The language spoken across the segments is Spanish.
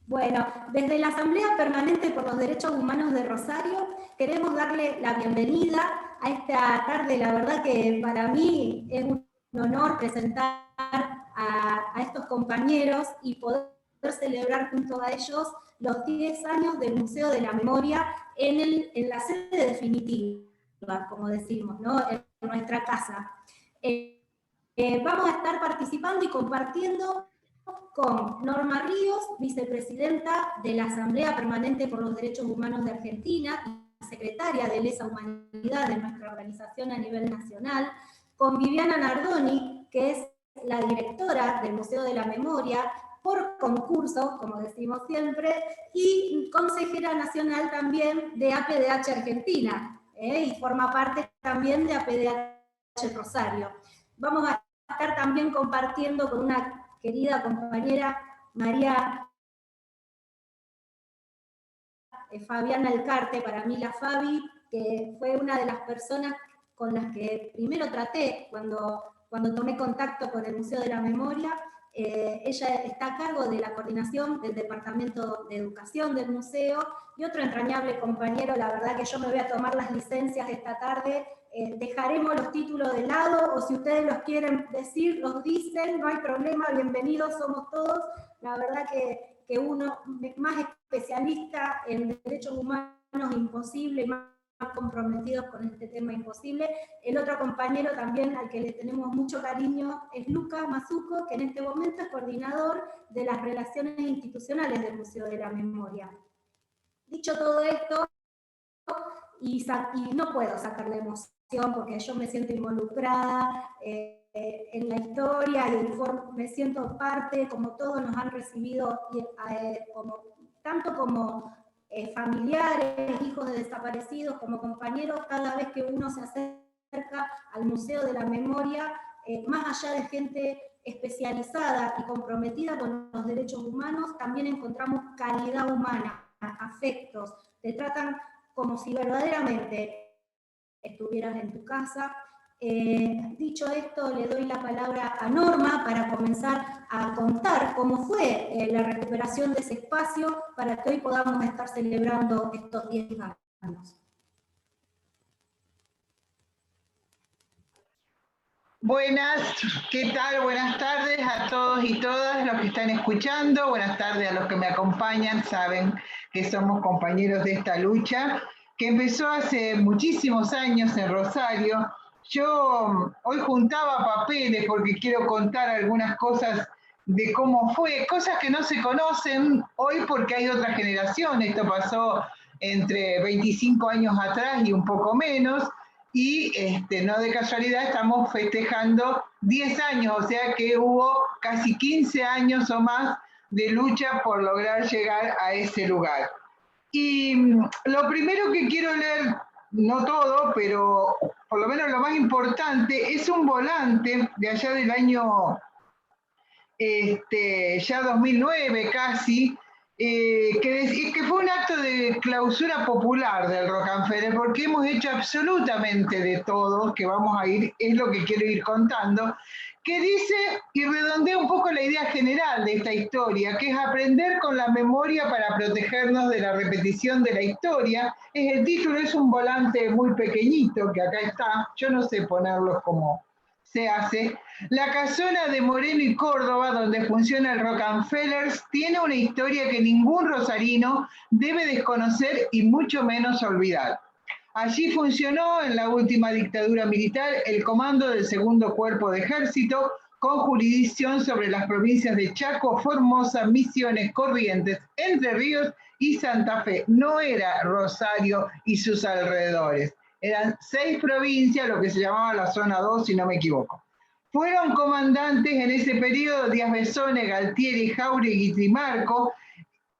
Bueno, desde la Asamblea Permanente por los Derechos Humanos de Rosario queremos darle la bienvenida a esta tarde. La verdad que para mí es un honor presentar a estos compañeros y poder celebrar junto a ellos los 10 años del Museo de la Memoria en la sede definitiva, como decimos, ¿no? En nuestra casa. Vamos a estar participando y compartiendo con Norma Ríos, vicepresidenta de la Asamblea Permanente por los Derechos Humanos de Argentina y secretaria de Lesa Humanidad de nuestra organización a nivel nacional, con Viviana Nardoni, que es la directora del Museo de la Memoria, por concurso, como decimos siempre, y consejera nacional también de APDH Argentina, y forma parte también de APDH Rosario. Vamos a estar también compartiendo con una querida compañera María Fabiana Alcarte, para mí la Fabi, que fue una de las personas con las que primero traté cuando tomé contacto con el Museo de la Memoria. Ella está a cargo de la coordinación del Departamento de Educación del museo, y otro entrañable compañero. La verdad que yo me voy a tomar las licencias esta tarde. Dejaremos los títulos de lado, o si ustedes los quieren decir, los dicen, no hay problema, bienvenidos somos todos. La verdad que uno más especialista en derechos humanos imposible, más comprometidos con este tema imposible. El otro compañero también al que le tenemos mucho cariño es Lucas Mazuco, que en este momento es coordinador de las relaciones institucionales del Museo de la Memoria. Dicho todo esto, y no puedo sacar la emoción porque yo me siento involucrada en la historia y me siento parte, como todos nos han recibido, tanto como familiares, hijos de desaparecidos, como compañeros. Cada vez que uno se acerca al Museo de la Memoria, más allá de gente especializada y comprometida con los derechos humanos, también encontramos calidad humana, afectos, te tratan como si verdaderamente estuvieras en tu casa. Dicho esto, le doy la palabra a Norma para comenzar a contar cómo fue la recuperación de ese espacio para que hoy podamos estar celebrando estos 10 años. Buenas, ¿qué tal? Buenas tardes a todos y todas los que están escuchando. Buenas tardes a los que me acompañan. Saben que somos compañeros de esta lucha que empezó hace muchísimos años en Rosario. Yo hoy juntaba papeles porque quiero contar algunas cosas de cómo fue, cosas que no se conocen hoy porque hay otra generación. Esto pasó entre 25 años atrás y un poco menos. Y no de casualidad estamos festejando 10 años, o sea que hubo casi 15 años o más de lucha por lograr llegar a ese lugar. Y lo primero que quiero leer, no todo, pero por lo menos lo más importante, es un volante de allá del año ya 2009 casi, que fue un acto de clausura popular del Rockefeller, porque hemos hecho absolutamente de todo, que vamos a ir, es lo que quiero ir contando, que dice y redondea un poco la idea general de esta historia, que es aprender con la memoria para protegernos de la repetición de la historia. Es el título, es un volante muy pequeñito que acá está, yo no sé ponerlos como se hace. La casona de Moreno y Córdoba, donde funciona el Rockefeller, tiene una historia que ningún rosarino debe desconocer y mucho menos olvidar. Allí funcionó en la última dictadura militar el comando del segundo cuerpo de ejército, con jurisdicción sobre las provincias de Chaco, Formosa, Misiones, Corrientes, Entre Ríos y Santa Fe. No era Rosario y sus alrededores. Eran 6 provincias, lo que se llamaba la zona 2, si no me equivoco. Fueron comandantes en ese periodo Díaz Besone, Galtieri, Jáuregui y Trimarco,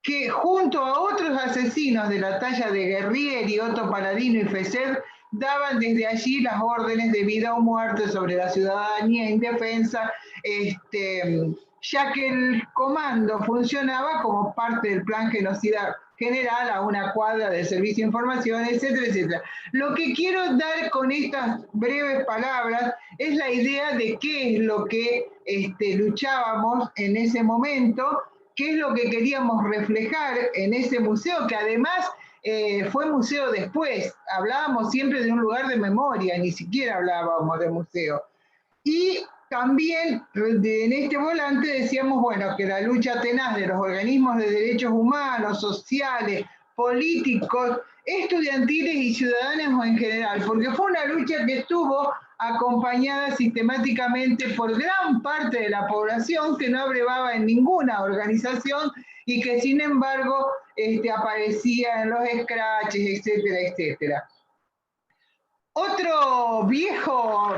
que junto a otros asesinos de la talla de Guerrieri, Otto Paladino y Fesser, daban desde allí las órdenes de vida o muerte sobre la ciudadanía indefensa, ya que el comando funcionaba como parte del plan genocida general a una cuadra del servicio de información, etcétera, etcétera. Lo que quiero dar con estas breves palabras es la idea de qué es lo que luchábamos en ese momento, qué es lo que queríamos reflejar en ese museo, que además fue museo después. Hablábamos siempre de un lugar de memoria, ni siquiera hablábamos de museo. Y también en este volante decíamos, bueno, que la lucha tenaz de los organismos de derechos humanos, sociales, políticos, estudiantiles y ciudadanos en general, porque fue una lucha que estuvo acompañada sistemáticamente por gran parte de la población que no abrevaba en ninguna organización y que sin embargo aparecía en los scratches, etcétera, etcétera. Otro viejo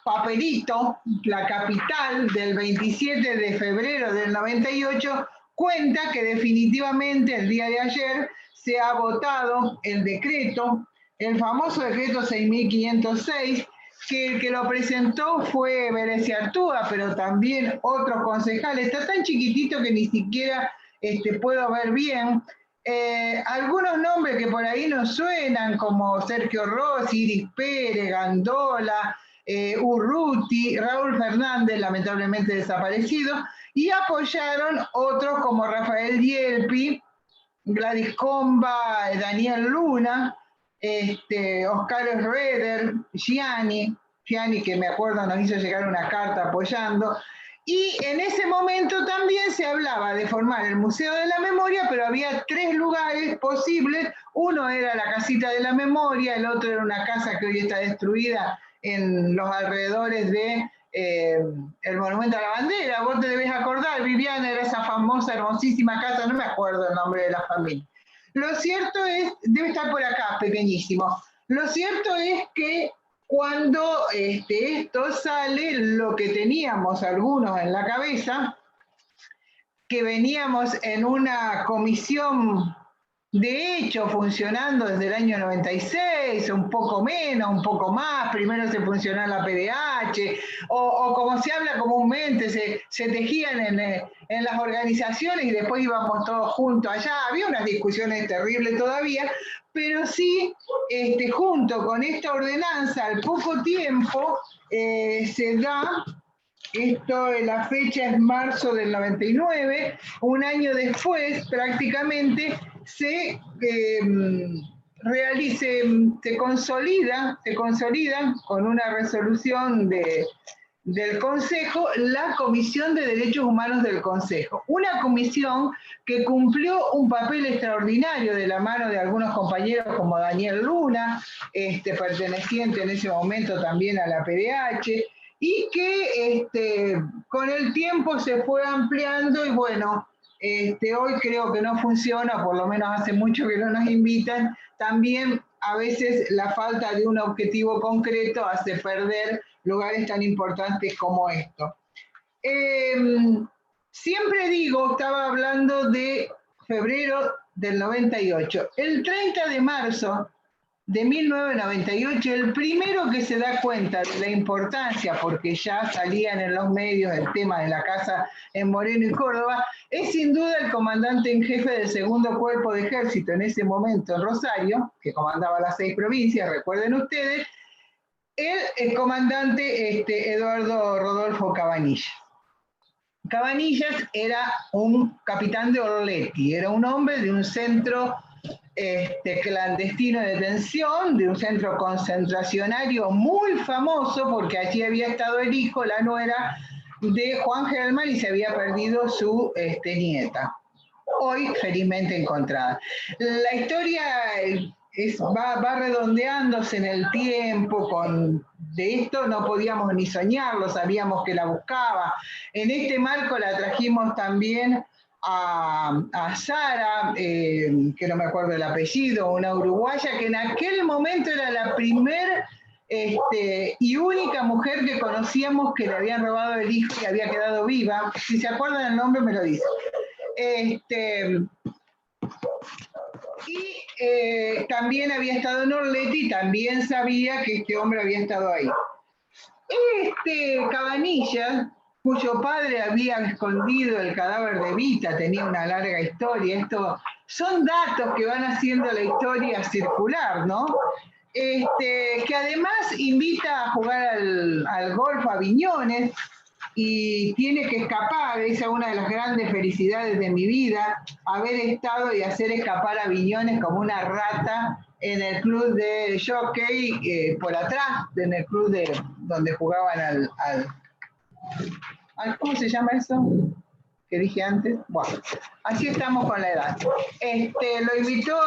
papelito, La Capital, del 27 de febrero del 98, cuenta que definitivamente el día de ayer se ha votado el decreto, el famoso decreto 6506, que el que lo presentó fue Vélez Artúa, pero también otros concejales. Está tan chiquitito que ni siquiera puedo ver bien. Algunos nombres que por ahí nos suenan, como Sergio Rossi, Iris Pérez, Gandola, Urruti, Raúl Fernández, lamentablemente desaparecido, y apoyaron otros como Rafael Dielpi, Gladys Comba, Daniel Luna, Oscar Schroeder, Gianni, que me acuerdo nos hizo llegar una carta apoyando. Y en ese momento también se hablaba de formar el Museo de la Memoria, pero había 3 lugares posibles. Uno era la Casita de la Memoria, el otro era una casa que hoy está destruida en los alrededores de el Monumento a la Bandera. Vos te debes acordar, Viviana, era esa famosa, hermosísima casa, no me acuerdo el nombre de la familia. Lo cierto es, debe estar por acá, pequeñísimo. Lo cierto es que cuando esto sale, lo que teníamos algunos en la cabeza, que veníamos en una comisión de hecho funcionando desde el año 96, un poco menos, un poco más, primero se funcionó en la PDH, o como se habla comúnmente, se tejían en las organizaciones y después íbamos todos juntos allá. Había unas discusiones terribles todavía, pero sí, junto con esta ordenanza, al poco tiempo, se da, la fecha es marzo del 99, un año después prácticamente se consolida con una resolución del Consejo, la Comisión de Derechos Humanos del Consejo. Una comisión que cumplió un papel extraordinario de la mano de algunos compañeros como Daniel Luna, perteneciente en ese momento también a la PDH, y que con el tiempo se fue ampliando y bueno, hoy creo que no funciona, por lo menos hace mucho que no nos invitan. También a veces la falta de un objetivo concreto hace perder lugares tan importantes como esto. Siempre digo, estaba hablando de febrero del 98. El 30 de marzo de 1998, el primero que se da cuenta de la importancia, porque ya salían en los medios el tema de la casa en Moreno y Córdoba, es sin duda el comandante en jefe del segundo cuerpo de ejército en ese momento en Rosario, que comandaba las 6 provincias, recuerden ustedes, el comandante Eduardo Rodolfo Cabanillas. Cabanillas era un capitán de Orletti, era un hombre de un centro clandestino de detención, de un centro concentracionario muy famoso, porque allí había estado el hijo, la nuera de Juan Gelman, y se había perdido su nieta, hoy felizmente encontrada. La historia va redondeándose en el tiempo. De esto no podíamos ni soñarlo, sabíamos que la buscaba. En este marco la trajimos también a Sara, que no me acuerdo el apellido, una uruguaya que en aquel momento era la primera y única mujer que conocíamos que le habían robado el hijo y había quedado viva. Si se acuerdan el nombre me lo dicen. También había estado en Orletti y también sabía que este hombre había estado ahí. Cabanillas, cuyo padre había escondido el cadáver de Vita, tenía una larga historia. Esto son datos que van haciendo la historia circular, ¿no? Que además invita a jugar al golf a Viñones, y tiene que escapar. Esa es una de las grandes felicidades de mi vida, haber estado y hacer escapar a Viñones como una rata en el club de jockey, por atrás, en el club donde jugaban ¿cómo se llama eso? Que dije antes. Bueno, así estamos con la edad. Lo invitó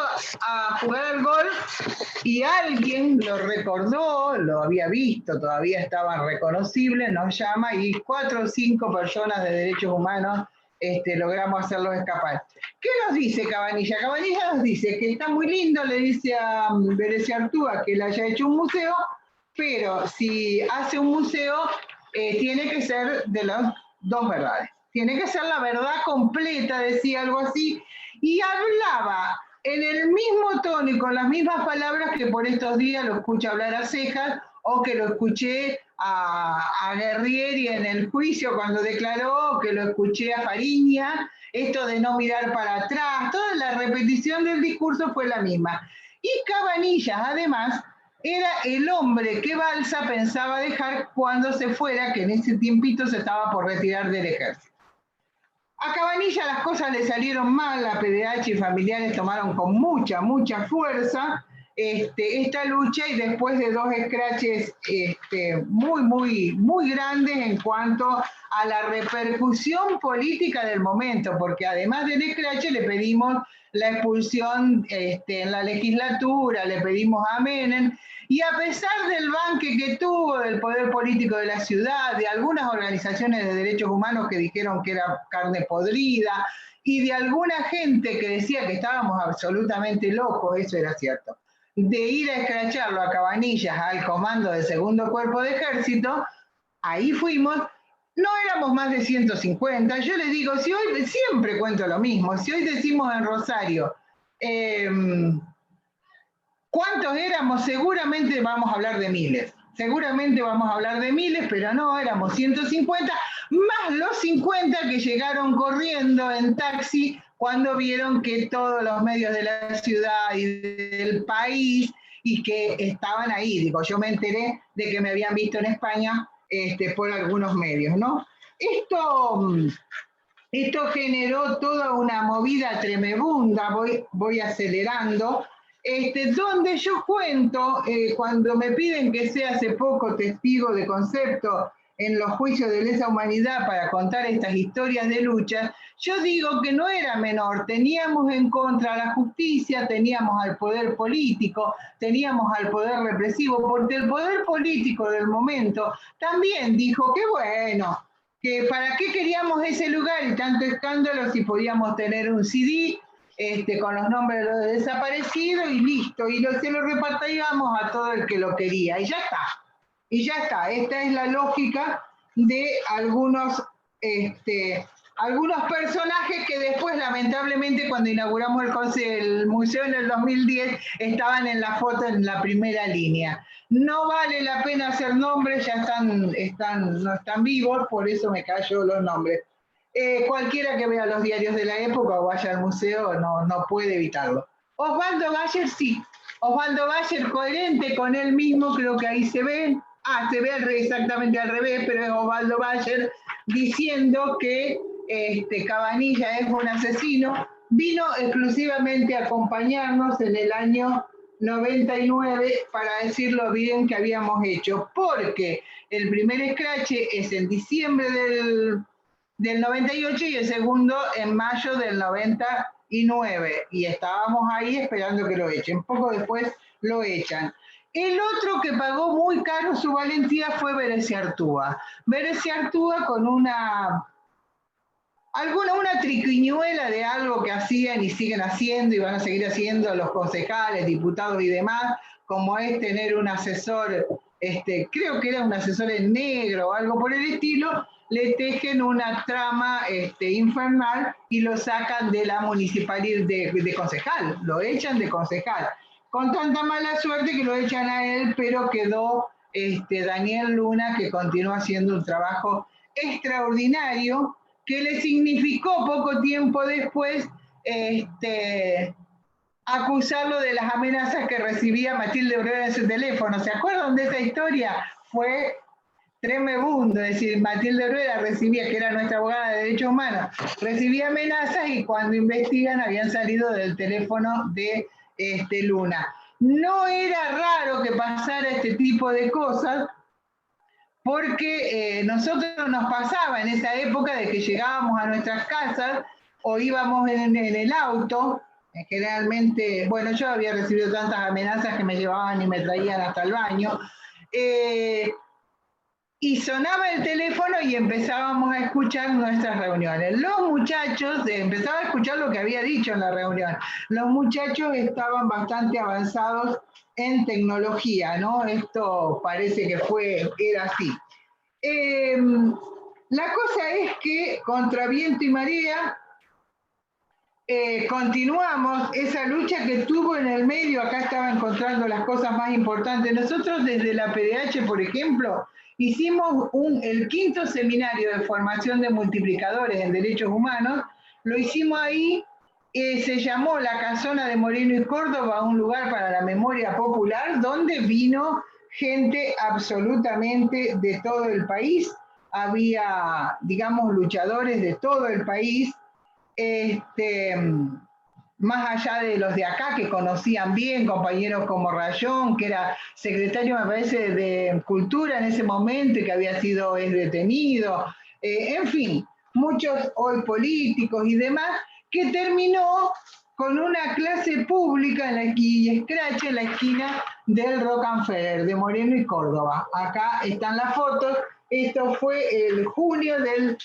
a jugar al golf y alguien lo recordó, lo había visto, todavía estaba reconocible, nos llama y 4 o 5 personas de derechos humanos logramos hacerlos escapar. ¿Qué nos dice Cabanilla? Cabanilla nos dice que está muy lindo, le dice a Berecia Artúa que él haya hecho un museo, pero si hace un museo, tiene que ser de las dos verdades. Tiene que ser la verdad completa, decía algo así, y hablaba en el mismo tono y con las mismas palabras que por estos días lo escuché hablar a Cejas, o que lo escuché a Guerrieri en el juicio cuando declaró, que lo escuché a Fariña, esto de no mirar para atrás, toda la repetición del discurso fue la misma. Y Cabanillas, además, era el hombre que Balsa pensaba dejar cuando se fuera, que en ese tiempito se estaba por retirar del ejército. A Cabanilla las cosas le salieron mal, la PDH y familiares tomaron con mucha fuerza esta lucha, y después de 2 escraches muy grandes en cuanto a la repercusión política del momento, porque además del escrache le pedimos la expulsión en la legislatura, le pedimos a Menem, y a pesar del banque que tuvo del poder político de la ciudad, de algunas organizaciones de derechos humanos que dijeron que era carne podrida, y de alguna gente que decía que estábamos absolutamente locos, eso era cierto, de ir a escracharlo a Cabanillas al comando del segundo cuerpo de ejército, ahí fuimos. No éramos más de 150. Yo les digo, si hoy, siempre cuento lo mismo, si hoy decimos en Rosario, ¿cuántos éramos? Seguramente vamos a hablar de miles. Seguramente vamos a hablar de miles, pero no, éramos 150, más los 50 que llegaron corriendo en taxi cuando vieron que todos los medios de la ciudad y del país y que estaban ahí. Digo, yo me enteré de que me habían visto en España por algunos medios, ¿no? Esto generó toda una movida tremenda, voy acelerando, donde yo cuento, cuando me piden que sea hace poco testigo de concepto en los juicios de lesa humanidad para contar estas historias de lucha, yo digo que no era menor, teníamos en contra a la justicia, teníamos al poder político, teníamos al poder represivo, porque el poder político del momento también dijo que bueno, que para qué queríamos ese lugar y tanto escándalo si podíamos tener un CD con los nombres de los desaparecidos y listo, y se lo repartíamos a todo el que lo quería, y ya está. Y ya está, esta es la lógica de algunos personajes que después, lamentablemente, cuando inauguramos el museo en el 2010, estaban en la foto en la primera línea. No vale la pena hacer nombres, ya no están vivos, por eso me callo los nombres. Cualquiera que vea los diarios de la época o vaya al museo no puede evitarlo. Osvaldo Bayer sí. Osvaldo Bayer coherente con él mismo, creo que ahí se ve. Se ve exactamente al revés, pero es Osvaldo Bayer diciendo que Cabanilla es un asesino. Vino exclusivamente a acompañarnos en el año 99 para decir lo bien que habíamos hecho, porque el primer escrache es en diciembre del 98 y el segundo en mayo del 99, y estábamos ahí esperando que lo echen. Poco después lo echan. El otro que pagó muy caro su valentía fue Berecia Artúa. Berecia Artúa con una triquiñuela de algo que hacían y siguen haciendo y van a seguir haciendo los concejales, diputados y demás, como es tener un asesor, creo que era un asesor en negro o algo por el estilo, le tejen una trama infernal y lo sacan de la municipalidad de concejal, lo echan de concejal. Con tanta mala suerte que lo echan a él, pero quedó Daniel Luna, que continúa haciendo un trabajo extraordinario, que le significó poco tiempo después acusarlo de las amenazas que recibía Matilde Urrera en su teléfono. ¿Se acuerdan de esa historia? Fue tremebundo, es decir, Matilde Rueda recibía, que era nuestra abogada de derechos humanos, recibía amenazas y cuando investigan habían salido del teléfono de Luna. No era raro que pasara este tipo de cosas, porque nosotros nos pasaba en esa época de que llegábamos a nuestras casas o íbamos en el auto, generalmente, bueno, yo había recibido tantas amenazas que me llevaban y me traían hasta el baño, y sonaba el teléfono y empezábamos a escuchar nuestras reuniones. Los muchachos, empezaba a escuchar lo que había dicho en la reunión. Los muchachos estaban bastante avanzados en tecnología, ¿no? Esto parece que era así. La cosa es que contra viento y marea continuamos esa lucha que tuvo en el medio. Acá estaba encontrando las cosas más importantes. Nosotros desde la PDH, por ejemplo, hicimos el 5º seminario de formación de multiplicadores en derechos humanos. Lo hicimos ahí, se llamó La Casona de Moreno y Córdoba, un lugar para la memoria popular, donde vino gente absolutamente de todo el país. Había, digamos, luchadores de todo el país, más allá de los de acá que conocían bien, compañeros como Rayón, que era secretario, me parece, de Cultura en ese momento y que había sido detenido, en fin, muchos hoy políticos y demás, que terminó con una clase pública y scratch en la esquina del Rockefeller, de Moreno y Córdoba. Acá están las fotos. Esto fue el junio del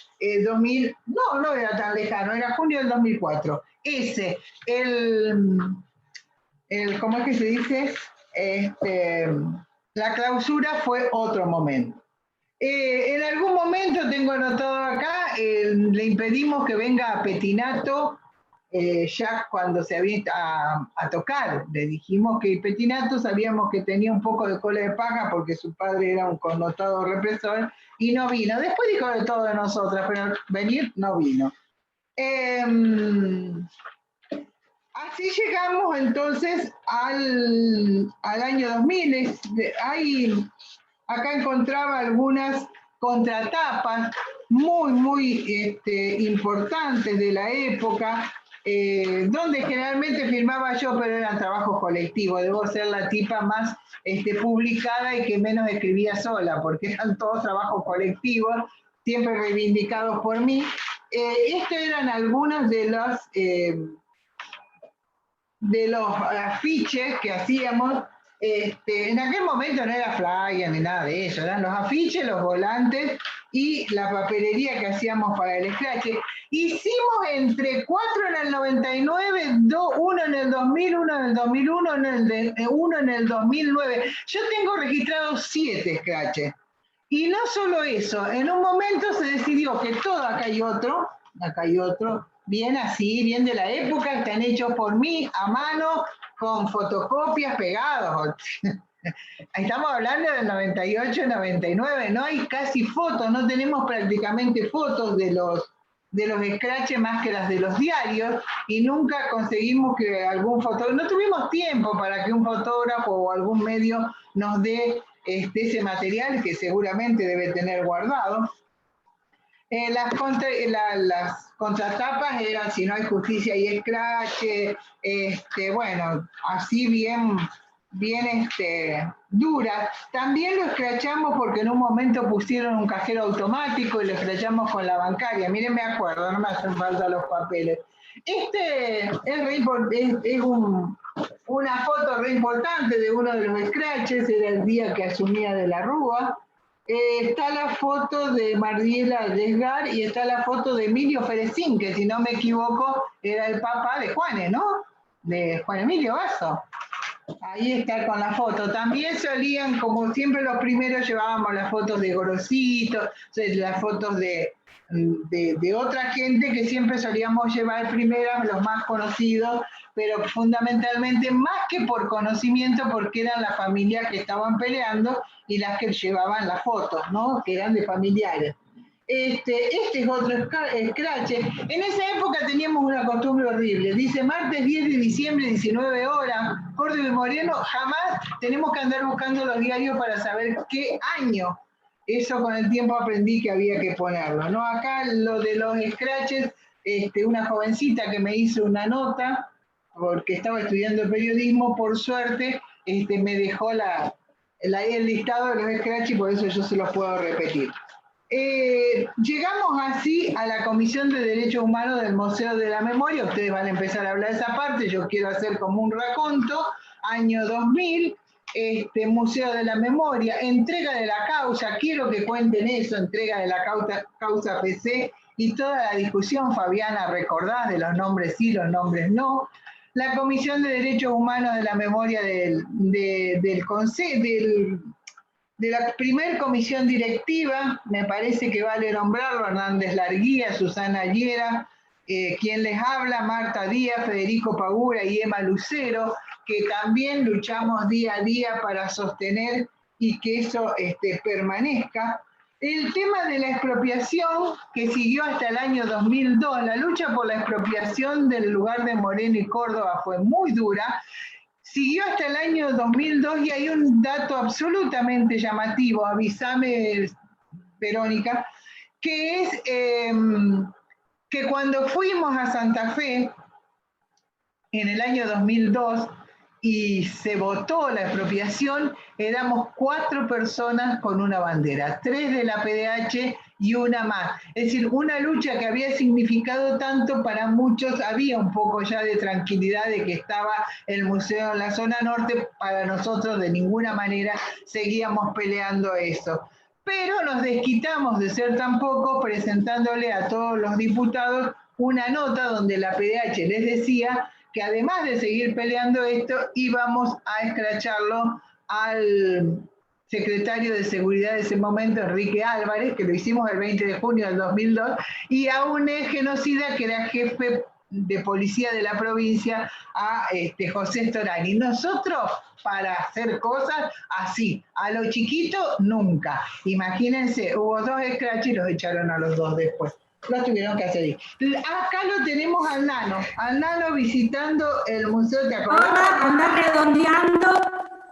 2000, no era tan lejano, era junio del 2004. ¿Cómo es que se dice? La clausura fue otro momento. En algún momento tengo anotado acá, le impedimos que venga a Petinato, ya cuando se había a tocar. Le dijimos que Petinato sabíamos que tenía un poco de cola de paja porque su padre era un connotado represor y no vino. Después dijo de todo de nosotras, pero venir no vino. Así llegamos entonces al año 2000. Acá encontraba algunas contratapas muy importantes de la época, donde generalmente firmaba yo, pero eran trabajos colectivos. Debo ser la tipa más publicada y que menos escribía sola, porque eran todos trabajos colectivos, siempre reivindicados por mí. Estos eran algunos de los afiches que hacíamos. En aquel momento no era flyer ni nada de eso, eran los afiches, los volantes y la papelería que hacíamos para el scratch. Hicimos entre 4 en el 99, 1 en el 2000, 1 en el 2001, 1 en el 2009. Yo tengo registrados 7 scratches. Y no solo eso, en un momento se decidió que todo, acá hay otro, bien así, bien de la época, están hechos por mí, a mano, con fotocopias pegados. Estamos hablando del 98, 99, no hay casi fotos, no tenemos prácticamente fotos de los scratches más que las de los diarios, y nunca conseguimos que algún fotógrafo, no tuvimos tiempo para que un fotógrafo o algún medio nos dé ese material que seguramente debe tener guardado. Las contratapas eran Si no hay justicia y scratch, bueno, así bien duras. También lo escrachamos porque en un momento pusieron un cajero automático y lo escrachamos con la bancaria. Miren, me acuerdo, no me hacen falta los papeles. Es una foto re importante de uno de los scratches, era el día que asumía de la Rúa. Está la foto de Mariela Desgar y está la foto de Emilio Ferecín, que si no me equivoco era el papá de Juanes, ¿no? De Juan Emilio Basso. Ahí está con la foto. También solían, como siempre los primeros llevábamos las fotos de Gorosito, las fotos de otra gente que siempre solíamos llevar primero, los más conocidos, pero fundamentalmente más que por conocimiento, porque eran las familias que estaban peleando y las que llevaban las fotos, ¿no? Que eran de familiares. Este es otro scratch. En esa época teníamos una costumbre horrible. Dice martes 10 de diciembre, 19 horas, Córdoba y Moreno. Jamás tenemos que andar buscando los diarios para saber qué año. Eso con el tiempo aprendí que había que ponerlo, ¿no? Acá lo de los scratches, una jovencita que me hizo una nota, porque estaba estudiando periodismo, por suerte, me dejó el listado de los scratches y por eso yo se los puedo repetir. Llegamos así a la Comisión de Derechos Humanos del Museo de la Memoria. Ustedes van a empezar a hablar de esa parte, yo quiero hacer como un raconto. Año 2000, Museo de la Memoria, entrega de la causa, quiero que cuenten eso, entrega de la causa PC y toda la discusión, Fabiana, recordás de los nombres sí, los nombres no. La Comisión de Derechos Humanos de la Memoria de la primer comisión directiva, me parece que vale nombrarlo, Hernández Larguía, Susana Llera, quien les habla, Marta Díaz, Federico Pagura y Emma Lucero, que también luchamos día a día para sostener y que eso permanezca. El tema de la expropiación, que siguió hasta el año 2002, la lucha por la expropiación del lugar de Moreno y Córdoba fue muy dura, siguió hasta el año 2002 y hay un dato absolutamente llamativo, avísame, Verónica, que es que cuando fuimos a Santa Fe en el año 2002 y se votó la expropiación, éramos 4 personas con una bandera, 3 de la PDH y una más. Es decir, una lucha que había significado tanto para muchos, había un poco ya de tranquilidad de que estaba el museo en la zona norte, para nosotros de ninguna manera seguíamos peleando eso. Pero nos desquitamos de ser tan pocos presentándole a todos los diputados una nota donde la PDH les decía que además de seguir peleando esto, íbamos a escracharlo al secretario de Seguridad de ese momento, Enrique Álvarez, que lo hicimos el 20 de junio del 2002, y a un genocida que era jefe de policía de la provincia, a José Storani. Nosotros, para hacer cosas así, a lo chiquito, nunca. Imagínense, hubo 2 scratches y los echaron a los 2 después. Lo tuvieron que hacer. Acá lo tenemos al Nano visitando el museo, ¿te acordás? Anda redondeando.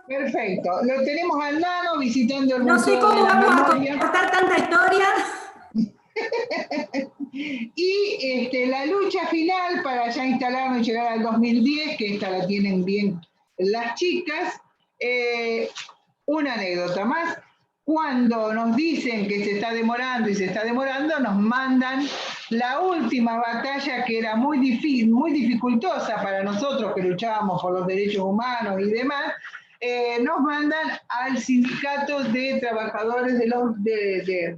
Perfecto, lo tenemos al Nano visitando el museo. No sé cómo vamos a contar tanta historia. Y la lucha final para ya instalarnos y llegar al 2010, que esta la tienen bien las chicas, una anécdota más. Cuando nos dicen que se está demorando y se está demorando, nos mandan la última batalla que era muy difícil, muy dificultosa para nosotros que luchábamos por los derechos humanos y demás, nos mandan al sindicato de trabajadores de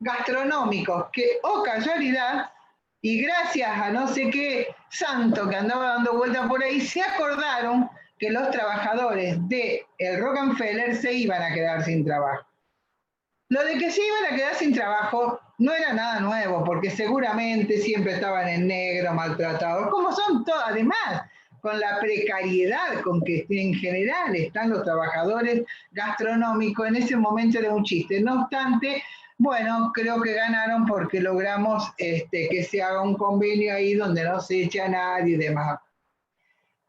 gastronómicos, que, oh casualidad, y gracias a no sé qué santo que andaba dando vuelta por ahí, se acordaron que los trabajadores de el Rockefeller se iban a quedar sin trabajo. Lo de que se iban a quedar sin trabajo no era nada nuevo, porque seguramente siempre estaban en negro, maltratados, como son todos, además, con la precariedad con que en general están los trabajadores gastronómicos, en ese momento era un chiste. No obstante, bueno, creo que ganaron porque logramos que se haga un convenio ahí donde no se eche a nadie y demás.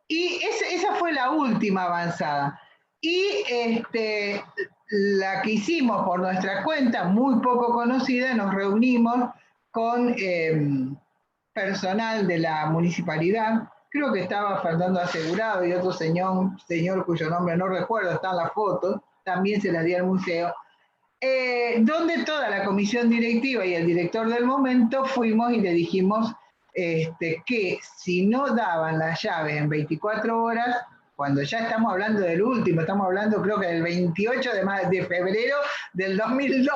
Y esa fue la última avanzada. Y la que hicimos por nuestra cuenta, muy poco conocida, nos reunimos con personal de la municipalidad, creo que estaba Fernando Asegurado y otro señor cuyo nombre no recuerdo, está en la foto, también se las di al museo, donde toda la comisión directiva y el director del momento fuimos y le dijimos que si no daban las llaves en 24 horas, cuando ya estamos hablando del último, estamos hablando creo que del 28 de febrero del 2002,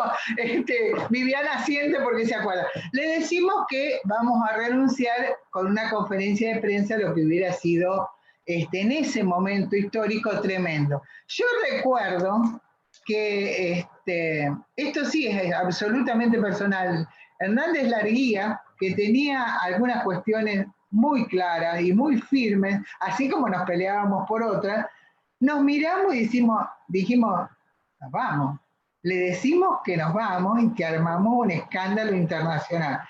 Viviana siente porque se acuerda, le decimos que vamos a renunciar con una conferencia de prensa, lo que hubiera sido en ese momento histórico tremendo. Yo recuerdo que esto sí es absolutamente personal. Hernández Larguía, que tenía algunas cuestiones muy claras y muy firmes, así como nos peleábamos por otras, nos miramos y dijimos, nos vamos. Le decimos que nos vamos y que armamos un escándalo internacional.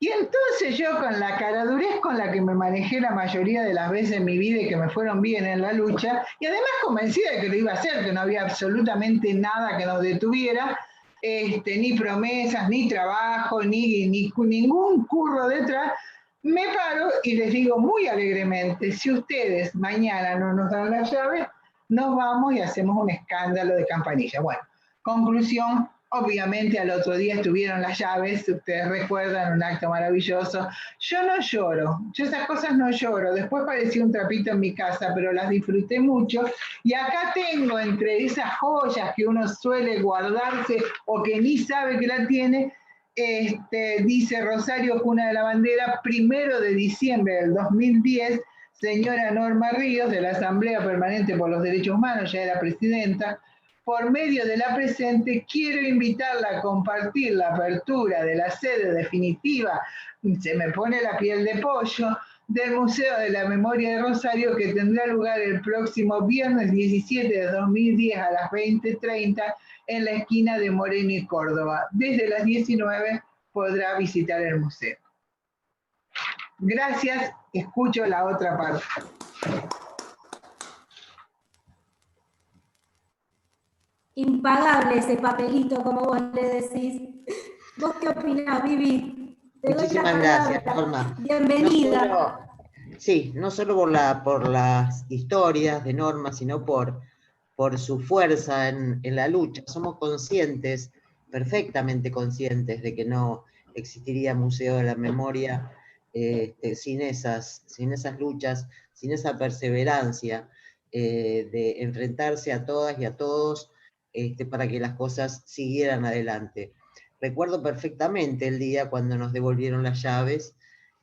Y entonces yo, con la caradurez con la que me manejé la mayoría de las veces en mi vida y que me fueron bien en la lucha, y además convencida de que lo iba a hacer, que no había absolutamente nada que nos detuviera, ni promesas, ni trabajo, ni ningún curro detrás, me paro y les digo muy alegremente, si ustedes mañana no nos dan las llaves, nos vamos y hacemos un escándalo de campanilla. Bueno, conclusión, obviamente al otro día estuvieron las llaves, ustedes recuerdan, un acto maravilloso. Yo no lloro, yo esas cosas no lloro, después parecía un trapito en mi casa, pero las disfruté mucho. Y acá tengo, entre esas joyas que uno suele guardarse o que ni sabe que la tiene, dice Rosario Cuna de la Bandera, 1 de diciembre del 2010, señora Norma Ríos, de la Asamblea Permanente por los Derechos Humanos, ya era presidenta, por medio de la presente, quiero invitarla a compartir la apertura de la sede definitiva, se me pone la piel de pollo, del Museo de la Memoria de Rosario, que tendrá lugar el próximo viernes 17 de 2010 a las 20:30 en la esquina de Moreno y Córdoba. Desde las 19 podrá visitar el museo. Gracias, escucho la otra parte. Impagable ese papelito, como vos le decís. ¿Vos qué opinás, Vivi? Te Muchísimas doy la gracias, palabra. Norma. Bienvenida. No solo por las historias de Norma, sino por su fuerza en la lucha. Somos conscientes, perfectamente conscientes, de que no existiría Museo de la Memoria sin esas luchas, sin esa perseverancia de enfrentarse a todas y a todos para que las cosas siguieran adelante. Recuerdo perfectamente el día cuando nos devolvieron las llaves,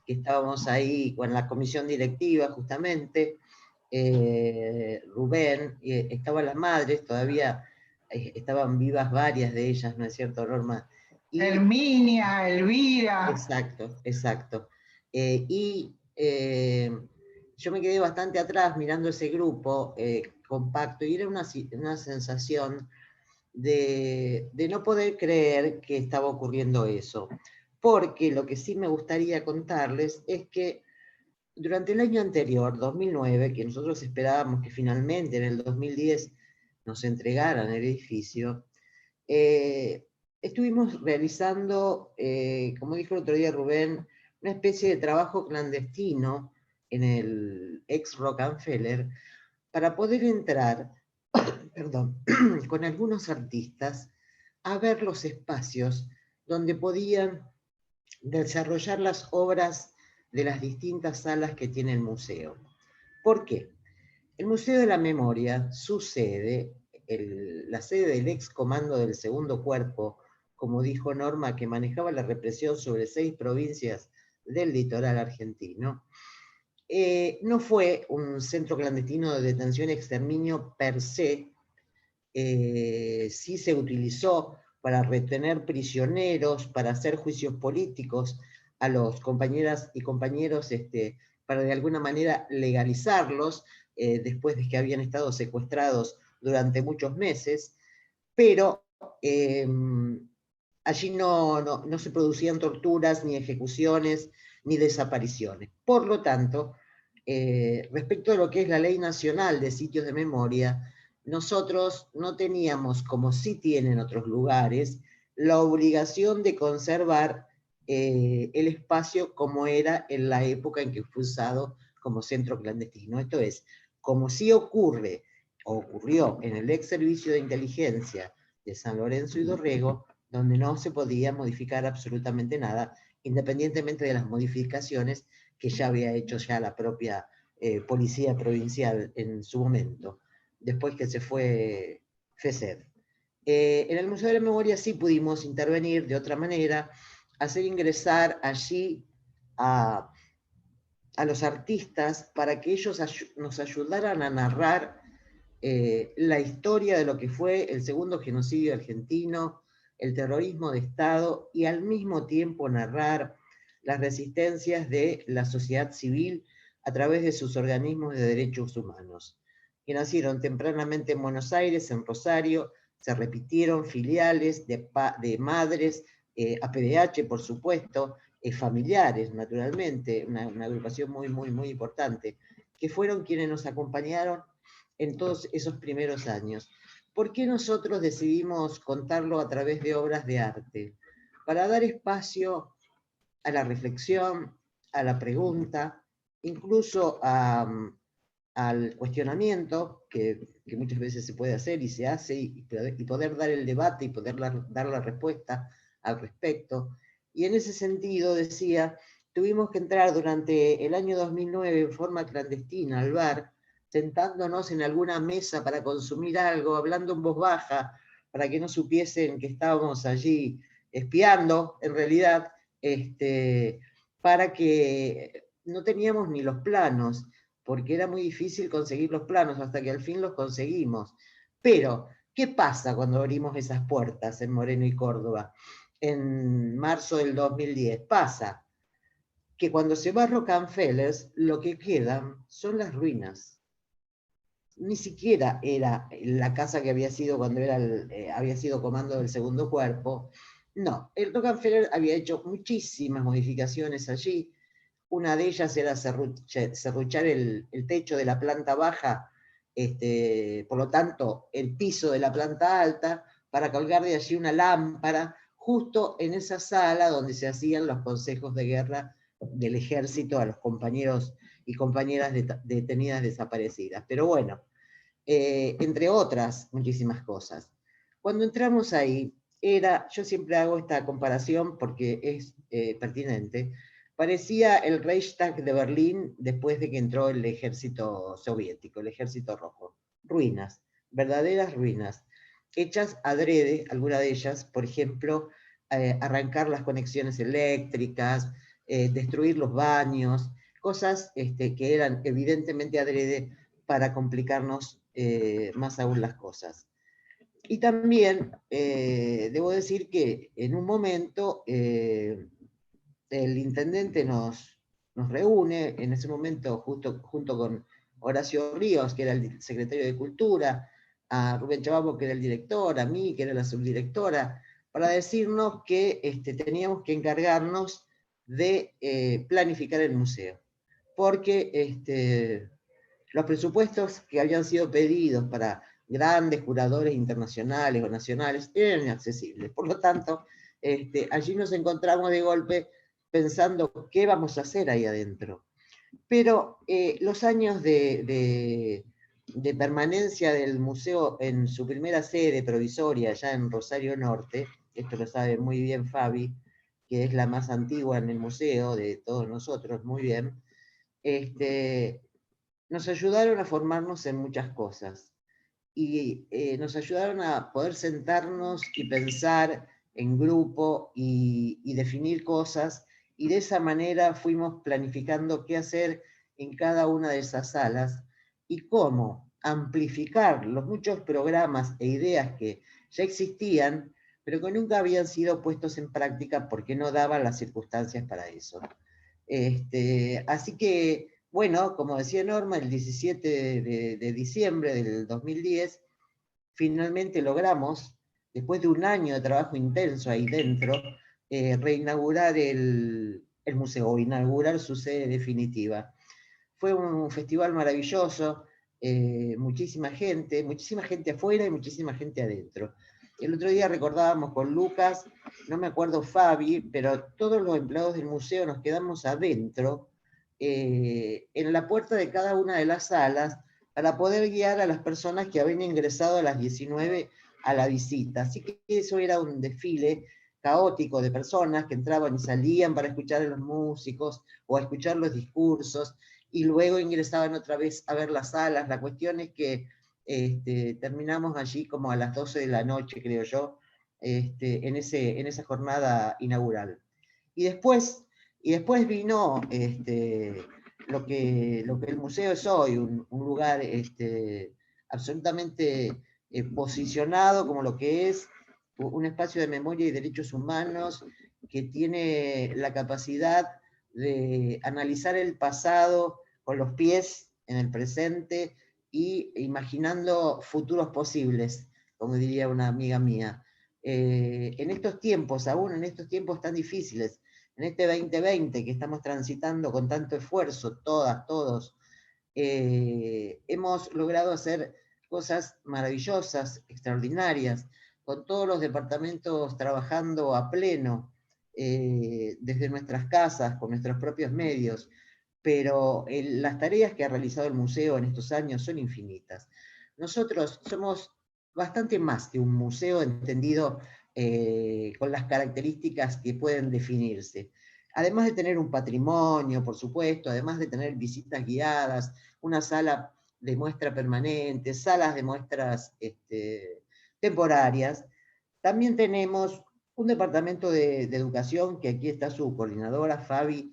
que estábamos ahí con la comisión directiva justamente, Rubén, estaban las madres, todavía estaban vivas varias de ellas, ¿no es cierto, Norma? Herminia, Elvira. Exacto. Yo me quedé bastante atrás mirando ese grupo compacto, y era una sensación de no poder creer que estaba ocurriendo eso. Porque lo que sí me gustaría contarles es que durante el año anterior, 2009, que nosotros esperábamos que finalmente en el 2010 nos entregaran el edificio, estuvimos realizando, como dijo el otro día Rubén, una especie de trabajo clandestino en el ex Rockefeller para poder entrar, con algunos artistas a ver los espacios donde podían desarrollar las obras de las distintas salas que tiene el museo. ¿Por qué? El Museo de la Memoria, su sede, la sede del ex comando del Segundo Cuerpo, como dijo Norma, que manejaba la represión sobre 6 provincias del litoral argentino, no fue un centro clandestino de detención y exterminio per se. Sí se utilizó para retener prisioneros, para hacer juicios políticos a los compañeras y compañeros, para de alguna manera legalizarlos después de que habían estado secuestrados durante muchos meses, pero allí no se producían torturas, ni ejecuciones, ni desapariciones. Por lo tanto, respecto a lo que es la Ley Nacional de Sitios de Memoria, nosotros no teníamos, como sí tienen otros lugares, la obligación de conservar el espacio como era en la época en que fue usado como centro clandestino. Esto es, como sí ocurrió en el ex servicio de inteligencia de San Lorenzo y Dorrego, donde no se podía modificar absolutamente nada, independientemente de las modificaciones que ya había hecho ya la propia policía provincial en su momento, después que se fue FESED. En el Museo de la Memoria sí pudimos intervenir de otra manera, hacer ingresar allí a los artistas para que ellos nos ayudaran a narrar la historia de lo que fue el segundo genocidio argentino, el terrorismo de Estado, y al mismo tiempo narrar las resistencias de la sociedad civil a través de sus organismos de derechos humanos, que nacieron tempranamente en Buenos Aires, en Rosario, se repitieron filiales de madres, APDH, por supuesto, familiares, naturalmente, una agrupación muy, muy, muy importante, que fueron quienes nos acompañaron en todos esos primeros años. ¿Por qué nosotros decidimos contarlo a través de obras de arte? Para dar espacio a la reflexión, a la pregunta, incluso al cuestionamiento que muchas veces se puede hacer y se hace, y poder dar el debate y poder dar la respuesta al respecto. Y en ese sentido, decía, tuvimos que entrar durante el año 2009 en forma clandestina al bar, sentándonos en alguna mesa para consumir algo, hablando en voz baja, para que no supiesen que estábamos allí espiando, en realidad, para que no teníamos ni los planos, porque era muy difícil conseguir los planos, hasta que al fin los conseguimos. Pero, ¿qué pasa cuando abrimos esas puertas en Moreno y Córdoba? En marzo del 2010, pasa que cuando se va Rockefeller, lo que quedan son las ruinas. Ni siquiera era la casa que había sido cuando había sido comando del segundo cuerpo. No, el Rockefeller había hecho muchísimas modificaciones allí. Una de ellas era serruchar el techo de la planta baja, por lo tanto, el piso de la planta alta, para colgar de allí una lámpara, justo en esa sala donde se hacían los consejos de guerra del ejército a los compañeros y compañeras detenidas desaparecidas. Pero bueno, entre otras muchísimas cosas. Cuando entramos ahí, yo siempre hago esta comparación porque es pertinente, parecía el Reichstag de Berlín después de que entró el ejército soviético, el ejército rojo. Ruinas, verdaderas ruinas, hechas adrede, alguna de ellas, por ejemplo, arrancar las conexiones eléctricas, destruir los baños, cosas que eran evidentemente adrede para complicarnos más aún las cosas. Y también debo decir que en un momento el intendente nos reúne, en ese momento junto con Horacio Ríos, que era el secretario de Cultura, a Rubén Chabamo, que era el director, a mí, que era la subdirectora, para decirnos que teníamos que encargarnos de planificar el museo. Porque los presupuestos que habían sido pedidos para grandes curadores internacionales o nacionales eran inaccesibles. Por lo tanto, allí nos encontramos de golpe pensando qué vamos a hacer ahí adentro. Pero los años de permanencia del museo en su primera sede provisoria, ya en Rosario Norte, esto lo sabe muy bien Fabi, que es la más antigua en el museo de todos nosotros, muy bien, nos ayudaron a formarnos en muchas cosas y nos ayudaron a poder sentarnos y pensar en grupo y definir cosas, y de esa manera fuimos planificando qué hacer en cada una de esas salas y cómo amplificar los muchos programas e ideas que ya existían, pero que nunca habían sido puestos en práctica porque no daban las circunstancias para eso. Así que, bueno, como decía Norma, el 17 de diciembre del 2010, finalmente logramos, después de un año de trabajo intenso ahí dentro, reinaugurar el museo, o inaugurar su sede definitiva. Fue un festival maravilloso, muchísima gente afuera y muchísima gente adentro. El otro día recordábamos con Lucas, no me acuerdo Fabi, pero todos los empleados del museo nos quedamos adentro, en la puerta de cada una de las salas, para poder guiar a las personas que habían ingresado a las 19 a la visita. Así que eso era un desfile caótico de personas que entraban y salían para escuchar a los músicos o a escuchar los discursos, y luego ingresaban otra vez a ver las salas. La cuestión es que terminamos allí como a las 12 de la noche, creo yo, en esa jornada inaugural. Y después vino lo que el museo es hoy, un lugar absolutamente posicionado como lo que es un espacio de memoria y derechos humanos, que tiene la capacidad de analizar el pasado con los pies en el presente y imaginando futuros posibles, como diría una amiga mía. En estos tiempos, aún en estos tiempos tan difíciles en este 2020 que estamos transitando con tanto esfuerzo, todas, todos, hemos logrado hacer cosas maravillosas, extraordinarias, con todos los departamentos trabajando a pleno, desde nuestras casas, con nuestros propios medios, pero las tareas que ha realizado el museo en estos años son infinitas. Nosotros somos bastante más que un museo entendido con las características que pueden definirse. Además de tener un patrimonio, por supuesto, además de tener visitas guiadas, una sala de muestra permanente, salas de muestras temporarias, también tenemos un departamento de educación, que aquí está su coordinadora, Fabi,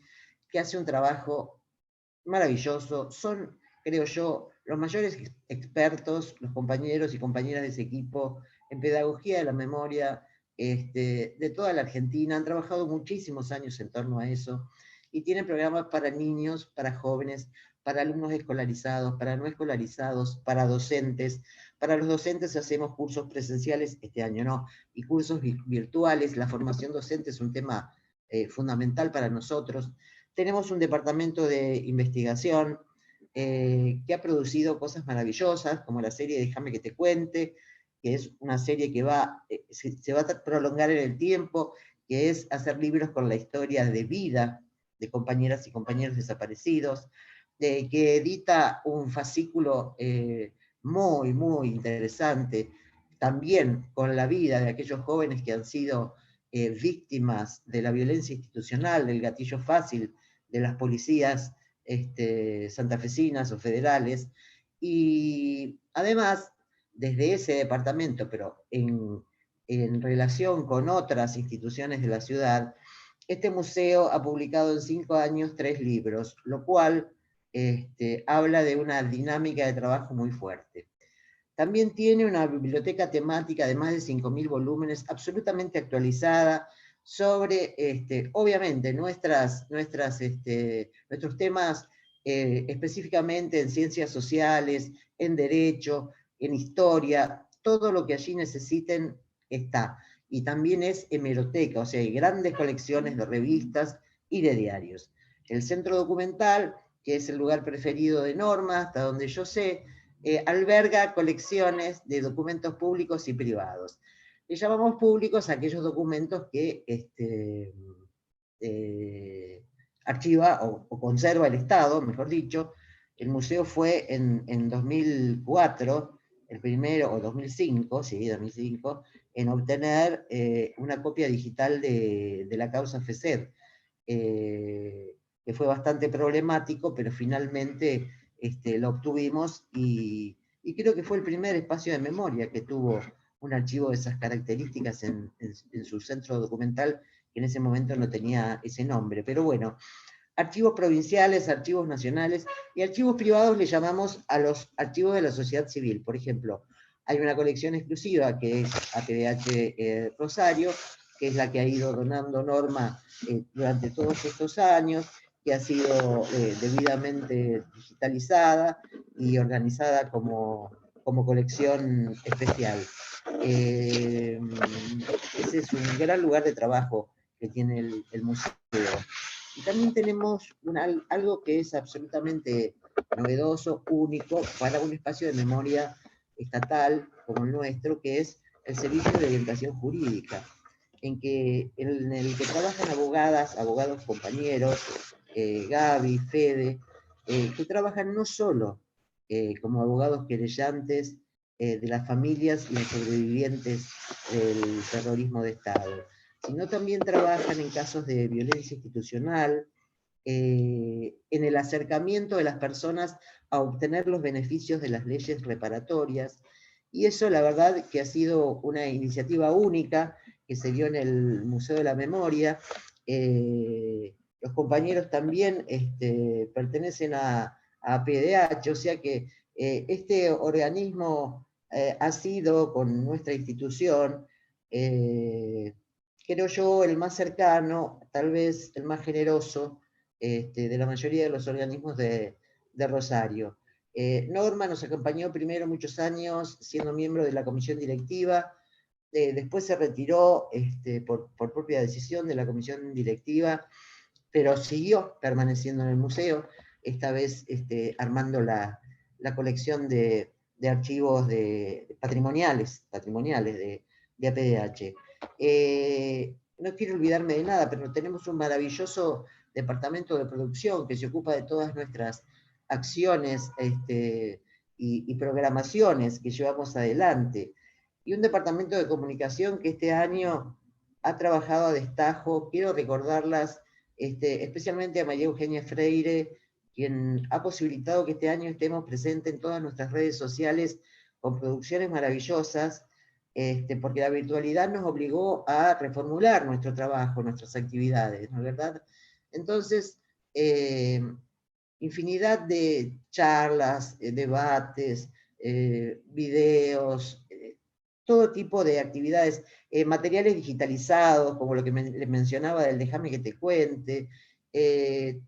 que hace un trabajo maravilloso. Son, creo yo, los mayores expertos, los compañeros y compañeras de ese equipo en pedagogía de la memoria de toda la Argentina. Han trabajado muchísimos años en torno a eso y tienen programas para niños, para jóvenes, para alumnos escolarizados, para no escolarizados, para docentes. Para los docentes hacemos cursos presenciales, este año no, y cursos virtuales. La formación docente es un tema fundamental para nosotros. Tenemos un departamento de investigación que ha producido cosas maravillosas, como la serie Déjame que te cuente, que es una serie que se va a prolongar en el tiempo, que es hacer libros con la historia de vida de compañeras y compañeros desaparecidos, que edita un fascículo muy, muy interesante, también con la vida de aquellos jóvenes que han sido víctimas de la violencia institucional, del gatillo fácil de las policías santafesinas o federales, y además, desde ese departamento, pero en relación con otras instituciones de la ciudad, este museo ha publicado en 5 años 3 libros, lo cual habla de una dinámica de trabajo muy fuerte. También tiene una biblioteca temática de más de 5.000 volúmenes, absolutamente actualizada, sobre, obviamente, nuestros temas específicamente en ciencias sociales, en derecho, en historia, todo lo que allí necesiten está. Y también es hemeroteca, o sea, hay grandes colecciones de revistas y de diarios. El centro documental, que es el lugar preferido de Norma, hasta donde yo sé, alberga colecciones de documentos públicos y privados. Le llamamos públicos a aquellos documentos que archiva o conserva el Estado, mejor dicho. El museo fue en 2004, el primero, o 2005, sí, 2005, en obtener una copia digital de la causa FESED, que fue bastante problemático, pero finalmente lo obtuvimos y creo que fue el primer espacio de memoria que tuvo un archivo de esas características en su centro documental, que en ese momento no tenía ese nombre. Pero bueno, archivos provinciales, archivos nacionales y archivos privados le llamamos a los archivos de la sociedad civil. Por ejemplo, hay una colección exclusiva que es APDH Rosario, que es la que ha ido donando Norma durante todos estos años, que ha sido debidamente digitalizada y organizada como colección especial. Ese es un gran lugar de trabajo que tiene el museo. Y también tenemos algo que es absolutamente novedoso, único, para un espacio de memoria estatal como el nuestro, que es el Servicio de Orientación Jurídica, en el que trabajan abogados compañeros, Gaby, Fede, que trabajan no solo como abogados querellantes de las familias y de sobrevivientes del terrorismo de Estado, sino también trabajan en casos de violencia institucional, en el acercamiento de las personas a obtener los beneficios de las leyes reparatorias, y eso la verdad que ha sido una iniciativa única que se dio en el Museo de la Memoria. Los compañeros también pertenecen a PDH, o sea que este organismo ha sido con nuestra institución, creo yo, el más cercano, tal vez el más generoso de la mayoría de los organismos de Rosario. Norma nos acompañó primero muchos años siendo miembro de la comisión directiva, después se retiró por propia decisión de la comisión directiva, pero siguió permaneciendo en el museo, esta vez armando la colección de archivos patrimoniales de APDH. No quiero olvidarme de nada, pero tenemos un maravilloso departamento de producción que se ocupa de todas nuestras acciones y programaciones que llevamos adelante. Y un departamento de comunicación que este año ha trabajado a destajo. Quiero recordarlas especialmente a María Eugenia Freire, quien ha posibilitado que este año estemos presentes en todas nuestras redes sociales con producciones maravillosas, porque la virtualidad nos obligó a reformular nuestro trabajo, nuestras actividades, ¿no es verdad? Entonces, infinidad de charlas, debates, videos, todo tipo de actividades, materiales digitalizados, como lo que les mencionaba del Déjame que te cuente,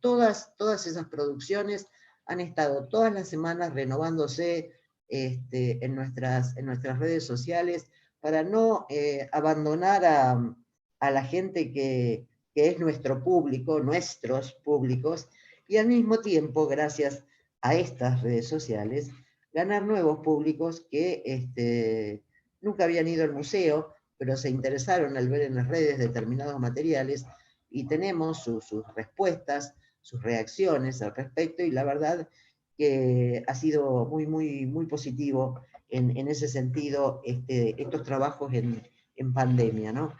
todas esas producciones han estado todas las semanas renovándose en nuestras redes sociales para no abandonar a la gente que es nuestro público, nuestros públicos, y al mismo tiempo, gracias a estas redes sociales, ganar nuevos públicos que nunca habían ido al museo, pero se interesaron al ver en las redes determinados materiales, y tenemos sus respuestas, sus reacciones al respecto, y la verdad que ha sido muy, muy, muy positivo en ese sentido estos trabajos en pandemia, ¿no?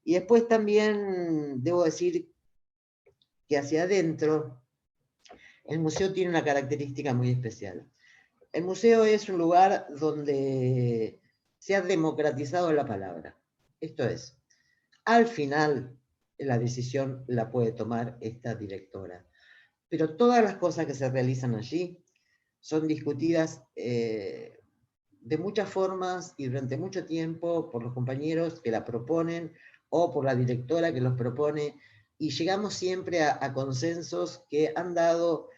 Y después también debo decir que hacia adentro el museo tiene una característica muy especial. El museo es un lugar donde se ha democratizado la palabra. Esto es, al final la decisión la puede tomar esta directora, pero todas las cosas que se realizan allí son discutidas de muchas formas y durante mucho tiempo por los compañeros que la proponen o por la directora que los propone, y llegamos siempre a consensos que han dado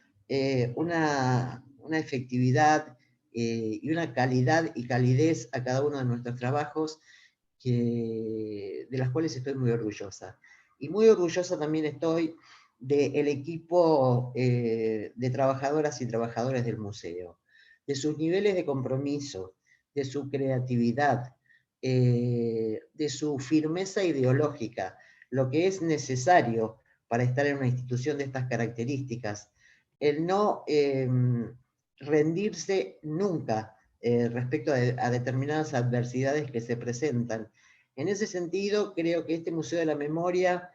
una efectividad y una calidad y calidez a cada uno de nuestros trabajos de las cuales estoy muy orgullosa. Y muy orgullosa también estoy del equipo de trabajadoras y trabajadores del museo, de sus niveles de compromiso, de su creatividad, de su firmeza ideológica, lo que es necesario para estar en una institución de estas características, el no rendirse nunca respecto a determinadas adversidades que se presentan. En ese sentido, creo que este Museo de la Memoria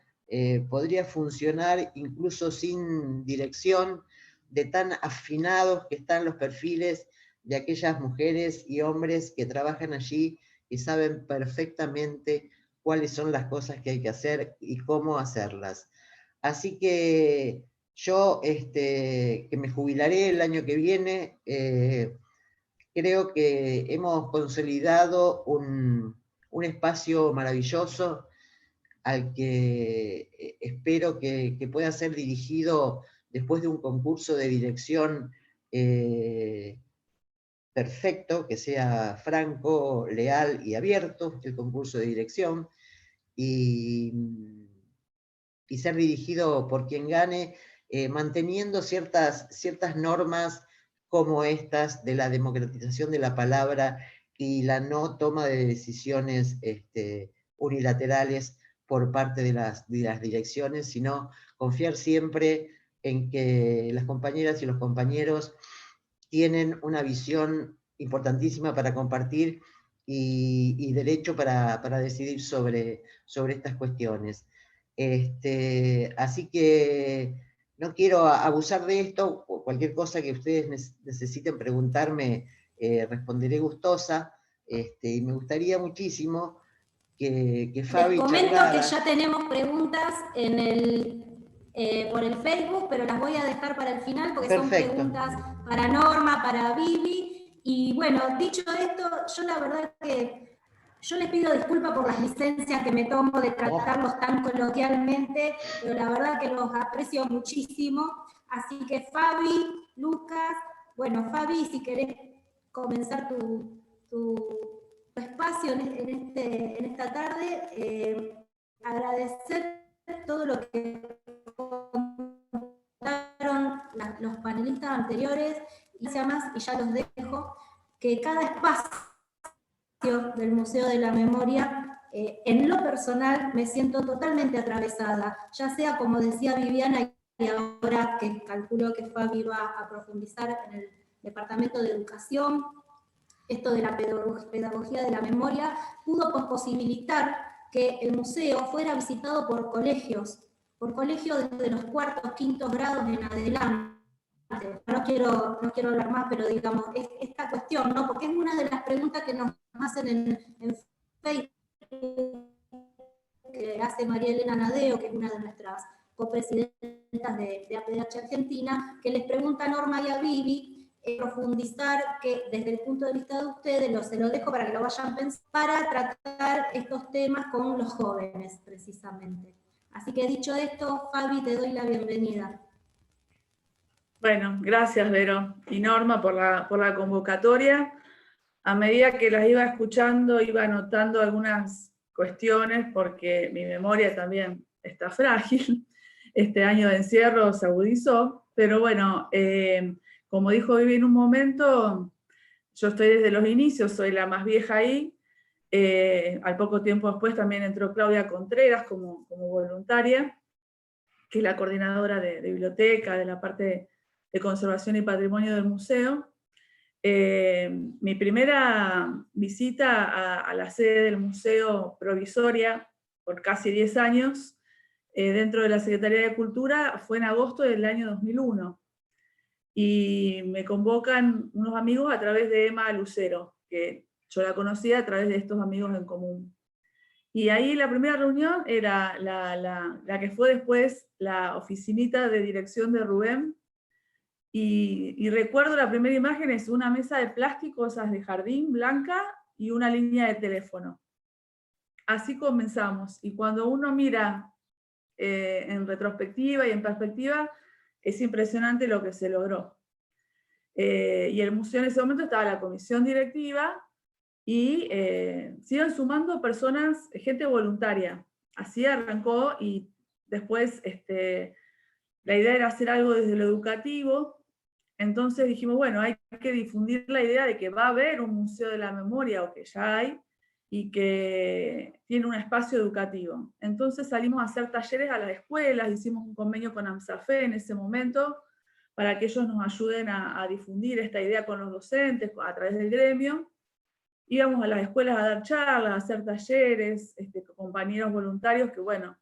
podría funcionar incluso sin dirección, de tan afinados que están los perfiles de aquellas mujeres y hombres que trabajan allí y saben perfectamente cuáles son las cosas que hay que hacer y cómo hacerlas. Así que yo, que me jubilaré el año que viene, creo que hemos consolidado un espacio maravilloso al que espero que pueda ser dirigido después de un concurso de dirección perfecto, que sea franco, leal y abierto, el concurso de dirección, y ser dirigido por quien gane, manteniendo ciertas normas como estas de la democratización de la palabra y la no toma de decisiones unilaterales por parte de las direcciones, sino confiar siempre en que las compañeras y los compañeros tienen una visión importantísima para compartir y derecho para decidir sobre estas cuestiones. Así que no quiero abusar de esto. Cualquier cosa que ustedes necesiten preguntarme, responderé gustosa, y me gustaría muchísimo que Fabi Les comento charlara. que ya tenemos preguntas por el Facebook, pero las voy a dejar para el final porque Perfecto. son preguntas para Norma, para Vivi. Y bueno, dicho esto, yo la verdad que yo les pido disculpas por las licencias que me tomo de tratarlos tan coloquialmente, pero la verdad que los aprecio muchísimo. Así que Fabi, Lucas, bueno, Fabi, si querés comenzar tu espacio. espacio en esta tarde, agradecer todo lo que contaron los panelistas anteriores, y además, y ya los dejo, que cada espacio del Museo de la Memoria, en lo personal me siento totalmente atravesada, ya sea como decía Viviana, y ahora que calculo que Fabi va a profundizar en el Departamento de Educación, esto de la pedagogía de la memoria pudo posibilitar que el museo fuera visitado por colegios desde los cuartos, quintos grados en adelante. No quiero hablar más, pero digamos, esta cuestión, ¿no? Porque es una de las preguntas que nos hacen en Facebook, que hace María Elena Nadeo, que es una de nuestras copresidentas de APDH Argentina, que les pregunta a Norma y a Vivi, profundizar, que desde el punto de vista de ustedes, se lo dejo para que lo vayan pensando, para tratar estos temas con los jóvenes, precisamente. Así que dicho esto, Fabi, te doy la bienvenida. Bueno, gracias, Vero y Norma, por la convocatoria. A medida que las iba escuchando, iba anotando algunas cuestiones, porque mi memoria también está frágil. Este año de encierro se agudizó, pero bueno, como dijo Vivi en un momento, yo estoy desde los inicios, soy la más vieja ahí. Al poco tiempo después también entró Claudia Contreras como voluntaria, que es la coordinadora de biblioteca, de la parte de conservación y patrimonio del museo. Mi primera visita a la sede del museo provisoria por casi 10 años, dentro de la Secretaría de Cultura, fue en agosto del año 2001. Y me convocan unos amigos a través de Emma Lucero, que yo la conocía a través de estos amigos en común. Y ahí la primera reunión era la que fue después la oficinita de dirección de Rubén. Y recuerdo la primera imagen es una mesa de plástico, esas de jardín, blanca, y una línea de teléfono. Así comenzamos. Y cuando uno mira en retrospectiva y en perspectiva, es impresionante lo que se logró. Y el museo en ese momento estaba la comisión directiva, y se iban sumando personas, gente voluntaria. Así arrancó, y después la idea era hacer algo desde lo educativo. Entonces dijimos, bueno, hay que difundir la idea de que va a haber un museo de la memoria, o que ya hay, y que tiene un espacio educativo. Entonces salimos a hacer talleres a las escuelas, hicimos un convenio con AMSAFE en ese momento, para que ellos nos ayuden a difundir esta idea con los docentes, a través del gremio. Íbamos a las escuelas a dar charlas, a hacer talleres, compañeros voluntarios que, bueno,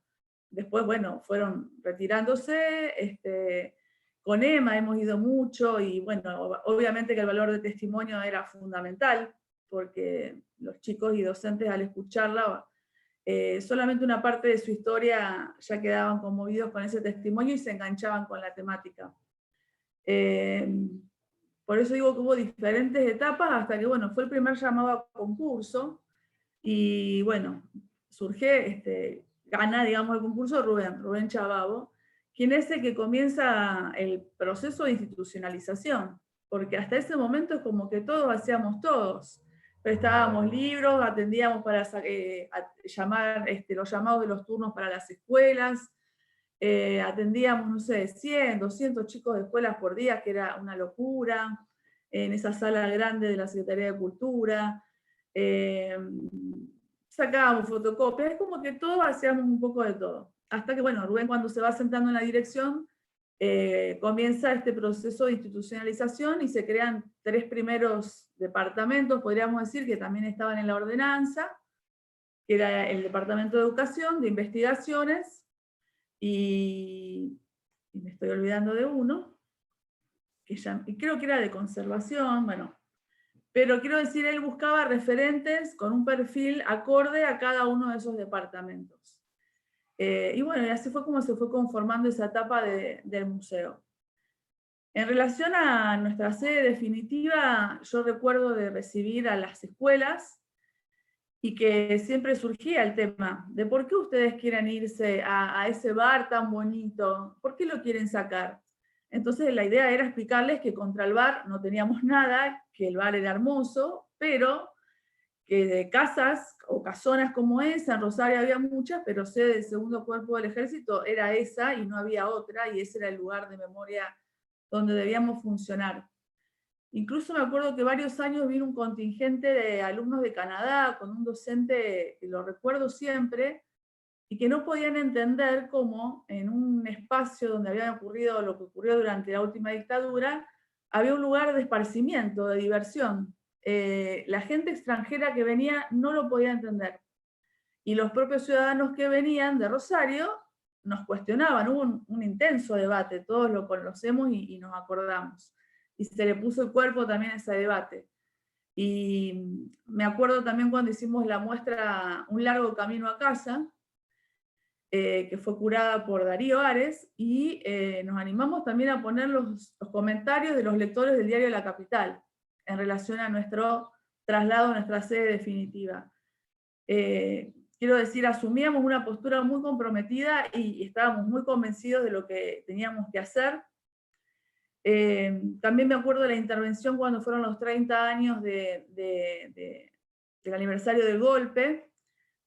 después, bueno, fueron retirándose. Con Emma hemos ido mucho, y bueno, obviamente que el valor de testimonio era fundamental, porque los chicos y docentes, al escucharla, solamente una parte de su historia ya quedaban conmovidos con ese testimonio y se enganchaban con la temática. Por eso digo que hubo diferentes etapas, hasta que, bueno, fue el primer llamado a concurso, y bueno, gana, digamos, el concurso Rubén Chababo, quien es el que comienza el proceso de institucionalización, porque hasta ese momento es como que todos hacíamos todos. Prestábamos libros, atendíamos para llamar, los llamados de los turnos para las escuelas, atendíamos, no sé, 100, 200 chicos de escuelas por día, que era una locura, en esa sala grande de la Secretaría de Cultura. Sacábamos fotocopias, es como que todos hacíamos un poco de todo. Hasta que, bueno, Rubén, cuando se va sentando en la dirección, comienza este proceso de institucionalización, y se crean 3 primeros departamentos, podríamos decir, que también estaban en la ordenanza, que era el Departamento de Educación, de Investigaciones, y me estoy olvidando de uno, y creo que era de Conservación, bueno. Pero quiero decir, él buscaba referentes con un perfil acorde a cada uno de esos departamentos. Y bueno, y así fue como se fue conformando esa etapa del museo. En relación a nuestra sede definitiva, yo recuerdo de recibir a las escuelas, y que siempre surgía el tema de por qué ustedes quieren irse a ese bar tan bonito, por qué lo quieren sacar. Entonces la idea era explicarles que contra el bar no teníamos nada, que el bar era hermoso, pero que de casas o casonas como esa, en Rosario había muchas, pero sede del segundo cuerpo del ejército era esa y no había otra, y ese era el lugar de memoria donde debíamos funcionar. Incluso me acuerdo que varios años vino un contingente de alumnos de Canadá con un docente, que lo recuerdo siempre, y que no podían entender cómo en un espacio donde había ocurrido lo que ocurrió durante la última dictadura, había un lugar de esparcimiento, de diversión. La gente extranjera que venía no lo podía entender. Y los propios ciudadanos que venían de Rosario nos cuestionaban. Hubo un intenso debate, todos lo conocemos y nos acordamos. Y se le puso el cuerpo también a ese debate. Y me acuerdo también cuando hicimos la muestra Un largo camino a casa, que fue curada por Darío Ares, y nos animamos también a poner los comentarios de los lectores del diario La Capital, en relación a nuestro traslado a nuestra sede definitiva. Quiero decir, asumíamos una postura muy comprometida y estábamos muy convencidos de lo que teníamos que hacer. También me acuerdo de la intervención cuando fueron los 30 años del aniversario del golpe,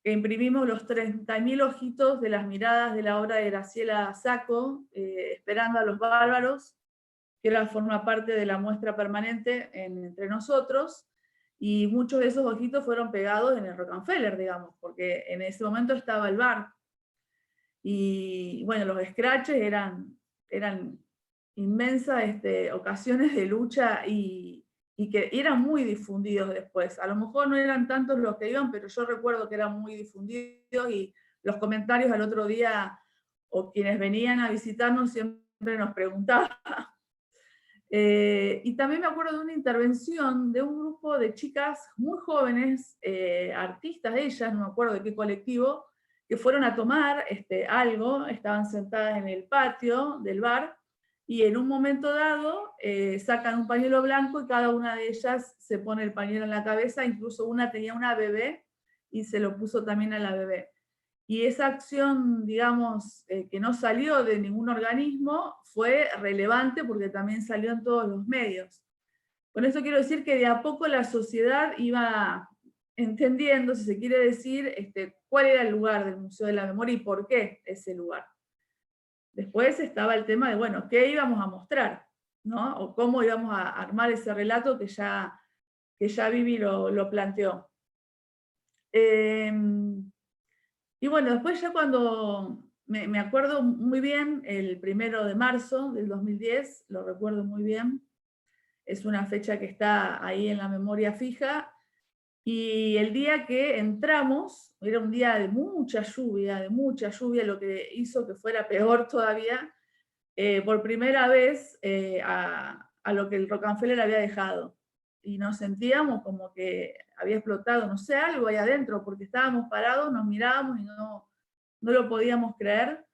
que imprimimos los 30.000 ojitos de las miradas de la obra de Graciela Sacco, Esperando a los bárbaros, que ahora forma parte de la muestra permanente entre nosotros, y muchos de esos ojitos fueron pegados en el Rockefeller, digamos, porque en ese momento estaba el bar. Y bueno, los scratches eran inmensas ocasiones de lucha y que eran muy difundidos después. A lo mejor no eran tantos los que iban, pero yo recuerdo que eran muy difundidos, y los comentarios al otro día, o quienes venían a visitarnos siempre nos preguntaban. Y también me acuerdo de una intervención de un grupo de chicas muy jóvenes, artistas ellas, no me acuerdo de qué colectivo, que fueron a tomar algo, estaban sentadas en el patio del bar, y en un momento dado sacan un pañuelo blanco y cada una de ellas se pone el pañuelo en la cabeza, incluso una tenía una bebé y se lo puso también a la bebé. Y esa acción, digamos, que no salió de ningún organismo, fue relevante porque también salió en todos los medios. Con eso quiero decir que de a poco la sociedad iba entendiendo, si se quiere decir, cuál era el lugar del Museo de la Memoria y por qué ese lugar. Después estaba el tema de, bueno, ¿qué íbamos a mostrar? ¿No? O cómo íbamos a armar ese relato que ya Vivi lo planteó. Y bueno, después ya cuando, me acuerdo muy bien, el 1 de marzo del 2010, lo recuerdo muy bien, es una fecha que está ahí en la memoria fija, y el día que entramos, era un día de mucha lluvia, lo que hizo que fuera peor todavía, por primera vez a lo que el Rockefeller había dejado. Y nos sentíamos como que había explotado, no sé, algo ahí adentro, porque estábamos parados, nos mirábamos y no lo podíamos creer.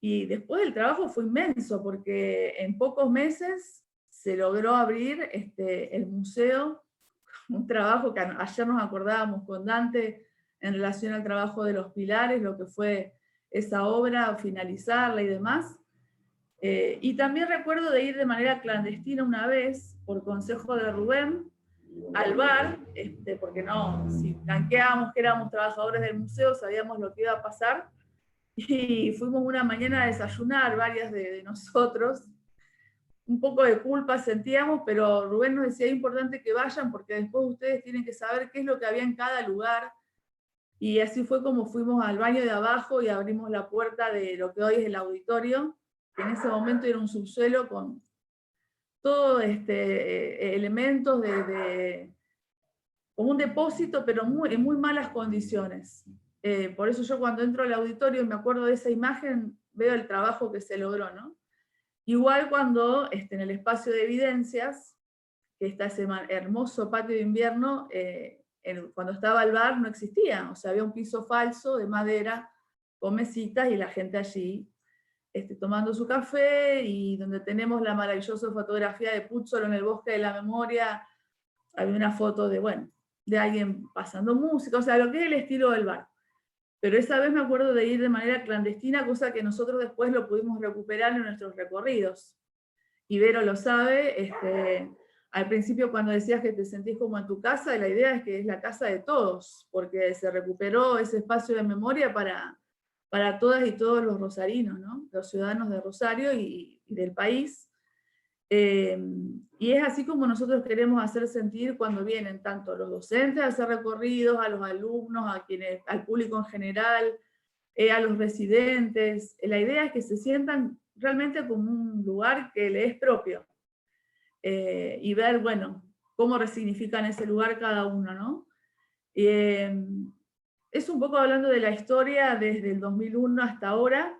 Y después el trabajo fue inmenso, porque en pocos meses se logró abrir el museo, un trabajo que ayer nos acordábamos con Dante en relación al trabajo de los pilares, lo que fue esa obra, finalizarla y demás. Y también recuerdo de ir de manera clandestina una vez, por consejo de Rubén, al bar, porque no, si blanqueábamos que éramos trabajadores del museo, sabíamos lo que iba a pasar, y fuimos una mañana a desayunar, varias de nosotros. Un poco de culpa sentíamos, pero Rubén nos decía, es importante que vayan, porque después ustedes tienen que saber qué es lo que había en cada lugar. Y así fue como fuimos al baño de abajo y abrimos la puerta de lo que hoy es el auditorio, que en ese momento era un subsuelo con todo elementos como un depósito, pero en muy malas condiciones. Por eso yo cuando entro al auditorio y me acuerdo de esa imagen, veo el trabajo que se logró, ¿no? Igual cuando en el espacio de evidencias, que está ese hermoso patio de invierno, cuando estaba el bar no existía, o sea, había un piso falso de madera con mesitas y la gente allí tomando su café, y donde tenemos la maravillosa fotografía de Puzzolo en el Bosque de la Memoria, había una foto de alguien pasando música, o sea, lo que es el estilo del bar. Pero esa vez me acuerdo de ir de manera clandestina, cosa que nosotros después lo pudimos recuperar en nuestros recorridos. Y Vero lo sabe, al principio cuando decías que te sentís como en tu casa, la idea es que es la casa de todos, porque se recuperó ese espacio de memoria para todas y todos los rosarinos, ¿no? Los ciudadanos de Rosario y del país. Y es así como nosotros queremos hacer sentir cuando vienen tanto los docentes a hacer recorridos, a los alumnos, al público en general, a los residentes. La idea es que se sientan realmente como un lugar que les es propio. Y ver, bueno, cómo resignifican ese lugar cada uno, ¿no? Es un poco hablando de la historia desde el 2001 hasta ahora.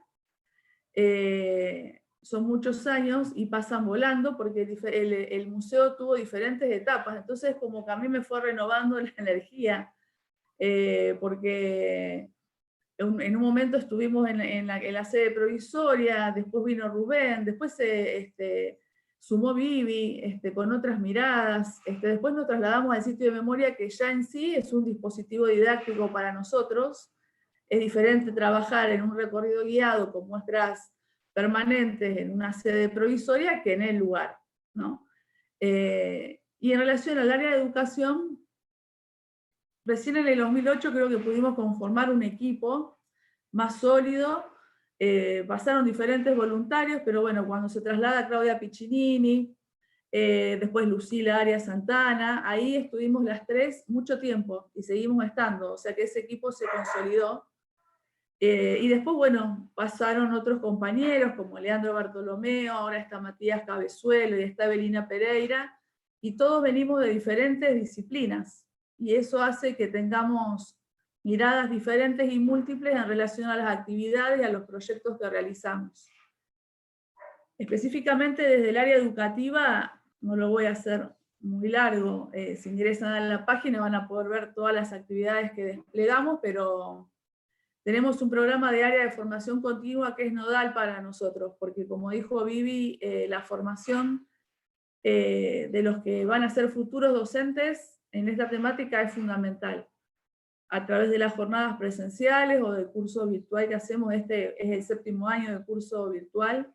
Son muchos años y pasan volando porque el museo tuvo diferentes etapas, entonces como que a mí me fue renovando la energía, porque en un momento estuvimos en la sede provisoria, después vino Rubén, después sumó Vivi con otras miradas, después nos trasladamos al sitio de memoria que ya en sí es un dispositivo didáctico para nosotros. Es diferente trabajar en un recorrido guiado con muestras permanentes en una sede provisoria que en el lugar, ¿no? Y en relación al área de educación, recién en el 2008 creo que pudimos conformar un equipo más sólido. Pasaron diferentes voluntarios, pero bueno, cuando se traslada Claudia Piccinini, después Lucila Arias Santana, ahí estuvimos las tres mucho tiempo y seguimos estando, o sea que ese equipo se consolidó. Y después, bueno, pasaron otros compañeros como Leandro Bartolomeo, ahora está Matías Cabezuelo y está Evelina Pereira, y todos venimos de diferentes disciplinas, y eso hace que tengamos miradas diferentes y múltiples en relación a las actividades y a los proyectos que realizamos. Específicamente desde el área educativa, no lo voy a hacer muy largo, si ingresan a la página van a poder ver todas las actividades que desplegamos, pero tenemos un programa de área de formación continua que es nodal para nosotros, porque como dijo Vivi, la formación de los que van a ser futuros docentes en esta temática es fundamental. A través de las jornadas presenciales o del curso virtual que hacemos, este es el 7º año del curso virtual.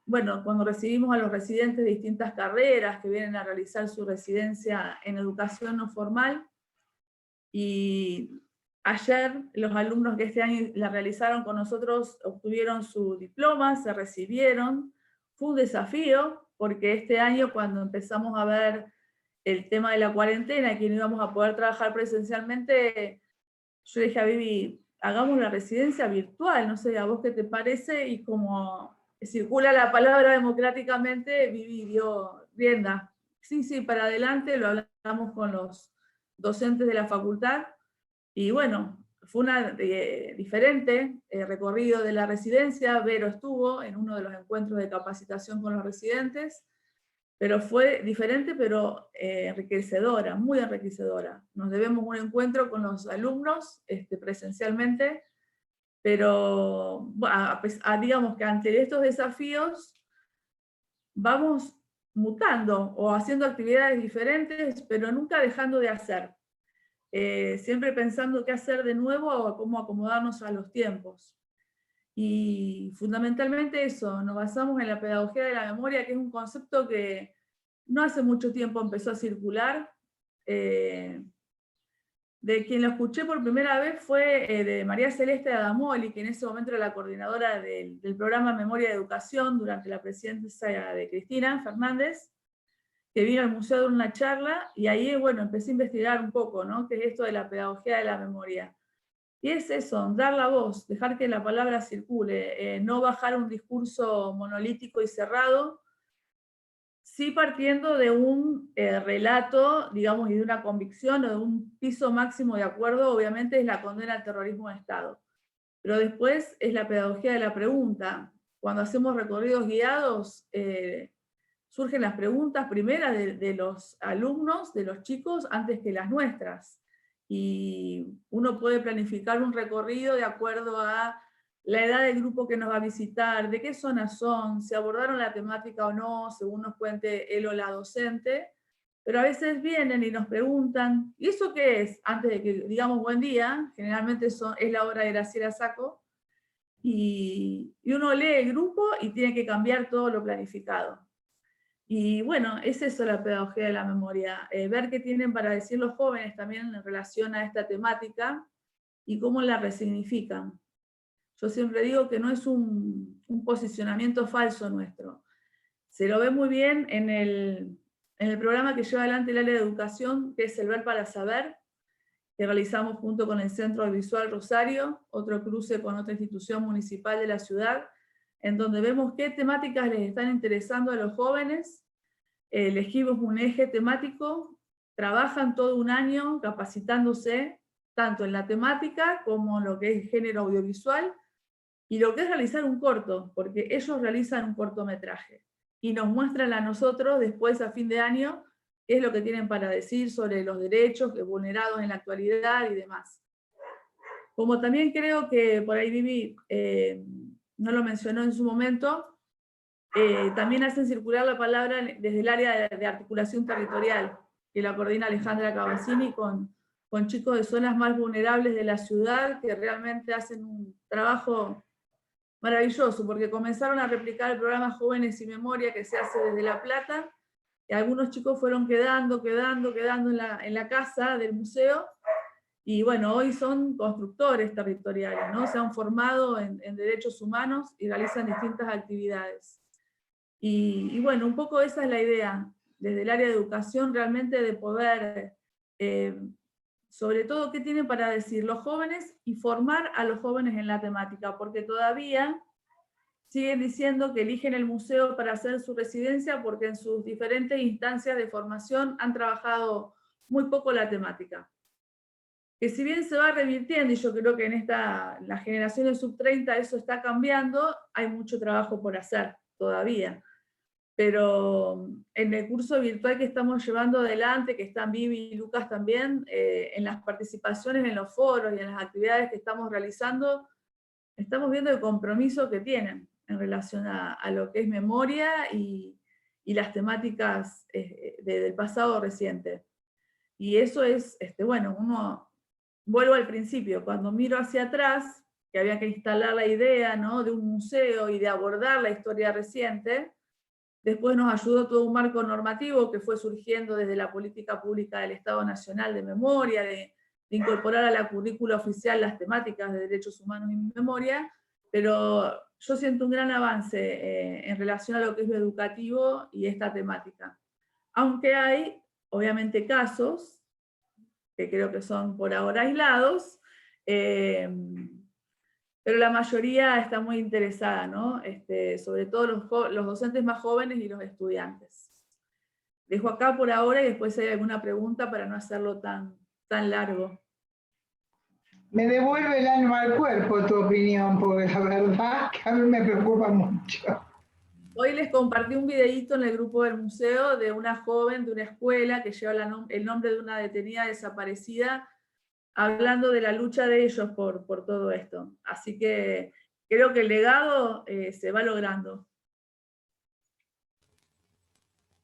Bueno, cuando recibimos a los residentes de distintas carreras que vienen a realizar su residencia en educación no formal, y ayer los alumnos que este año la realizaron con nosotros obtuvieron su diploma, se recibieron. Fue un desafío, porque este año cuando empezamos a ver el tema de la cuarentena, que no íbamos a poder trabajar presencialmente, yo dije a Vivi, hagamos la residencia virtual, no sé, ¿a vos qué te parece? Y como circula la palabra democráticamente, Vivi dio rienda. Sí, para adelante, lo hablamos con los docentes de la facultad, y bueno, fue una diferente recorrido de la residencia. Vero estuvo en uno de los encuentros de capacitación con los residentes, pero fue diferente, pero enriquecedora, muy enriquecedora. Nos debemos un encuentro con los alumnos presencialmente, pero digamos que ante estos desafíos vamos mutando o haciendo actividades diferentes, pero nunca dejando de hacer. Siempre pensando qué hacer de nuevo o cómo acomodarnos a los tiempos. Y fundamentalmente eso, nos basamos en la pedagogía de la memoria, que es un concepto que no hace mucho tiempo empezó a circular. De quien lo escuché por primera vez fue de María Celeste Adamoli, que en ese momento era la coordinadora del programa Memoria de Educación durante la presidencia de Cristina Fernández, que vino al museo a dar una charla, y ahí, bueno, empecé a investigar un poco, ¿no? ¿Qué es esto de la pedagogía de la memoria? Y es eso, dar la voz, dejar que la palabra circule, no bajar un discurso monolítico y cerrado, sí partiendo de un relato, digamos, y de una convicción o de un piso máximo de acuerdo. Obviamente es la condena al terrorismo de Estado. Pero después es la pedagogía de la pregunta. Cuando hacemos recorridos guiados, surgen las preguntas primeras de los alumnos, de los chicos, antes que las nuestras. Y uno puede planificar un recorrido de acuerdo a la edad del grupo que nos va a visitar, de qué zonas son, si abordaron la temática o no, según nos cuente él o la docente. Pero a veces vienen y nos preguntan, ¿y eso qué es? Antes de que digamos buen día, generalmente es la hora de Graciela Sacco, y uno lee el grupo y tiene que cambiar todo lo planificado. Y bueno, es eso la pedagogía de la memoria, ver qué tienen para decir los jóvenes también en relación a esta temática y cómo la resignifican. Yo siempre digo que no es un posicionamiento falso nuestro. Se lo ve muy bien en el programa que lleva adelante el área de educación, que es el Ver para Saber, que realizamos junto con el Centro Visual Rosario, otro cruce con otra institución municipal de la ciudad, en donde vemos qué temáticas les están interesando a los jóvenes, elegimos un eje temático, trabajan todo un año capacitándose tanto en la temática como en lo que es género audiovisual, y lo que es realizar un corto, porque ellos realizan un cortometraje, y nos muestran a nosotros después a fin de año qué es lo que tienen para decir sobre los derechos vulnerados en la actualidad y demás. Como también creo que por ahí Vivi no lo mencionó en su momento, también hacen circular la palabra desde el área de articulación territorial, que la coordina Alejandra Cavazzini con chicos de zonas más vulnerables de la ciudad, que realmente hacen un trabajo maravilloso, porque comenzaron a replicar el programa Jóvenes y Memoria que se hace desde La Plata, y algunos chicos fueron quedando en la casa del museo, y bueno, hoy son constructores territoriales, ¿no? Se han formado en derechos humanos y realizan distintas actividades. Y bueno, un poco esa es la idea, desde el área de educación, realmente de poder, sobre todo, qué tienen para decir los jóvenes y formar a los jóvenes en la temática, porque todavía siguen diciendo que eligen el museo para hacer su residencia porque en sus diferentes instancias de formación han trabajado muy poco la temática. Que si bien se va revirtiendo, y yo creo que en las generaciones sub-30 eso está cambiando, hay mucho trabajo por hacer todavía. Pero en el curso virtual que estamos llevando adelante, que están Vivi y Lucas también, en las participaciones en los foros y en las actividades que estamos realizando, estamos viendo el compromiso que tienen en relación a lo que es memoria y las temáticas del pasado reciente. Y eso es, bueno, vuelvo al principio, cuando miro hacia atrás, que había que instalar la idea, ¿no?, de un museo y de abordar la historia reciente. Después nos ayudó todo un marco normativo que fue surgiendo desde la política pública del Estado Nacional de Memoria, de incorporar a la currícula oficial las temáticas de derechos humanos y memoria, pero yo siento un gran avance en relación a lo que es lo educativo y esta temática. Aunque hay, obviamente, casos, que creo que son por ahora aislados, pero la mayoría está muy interesada, ¿no? Sobre todo los docentes más jóvenes y los estudiantes. Dejo acá por ahora y después si hay alguna pregunta para no hacerlo tan largo. Me devuelve el alma al cuerpo tu opinión, porque la verdad que a mí me preocupa mucho. Hoy les compartí un videíto en el grupo del museo de una joven de una escuela que lleva el nombre de una detenida desaparecida, hablando de la lucha de ellos por todo esto. Así que creo que el legado se va logrando.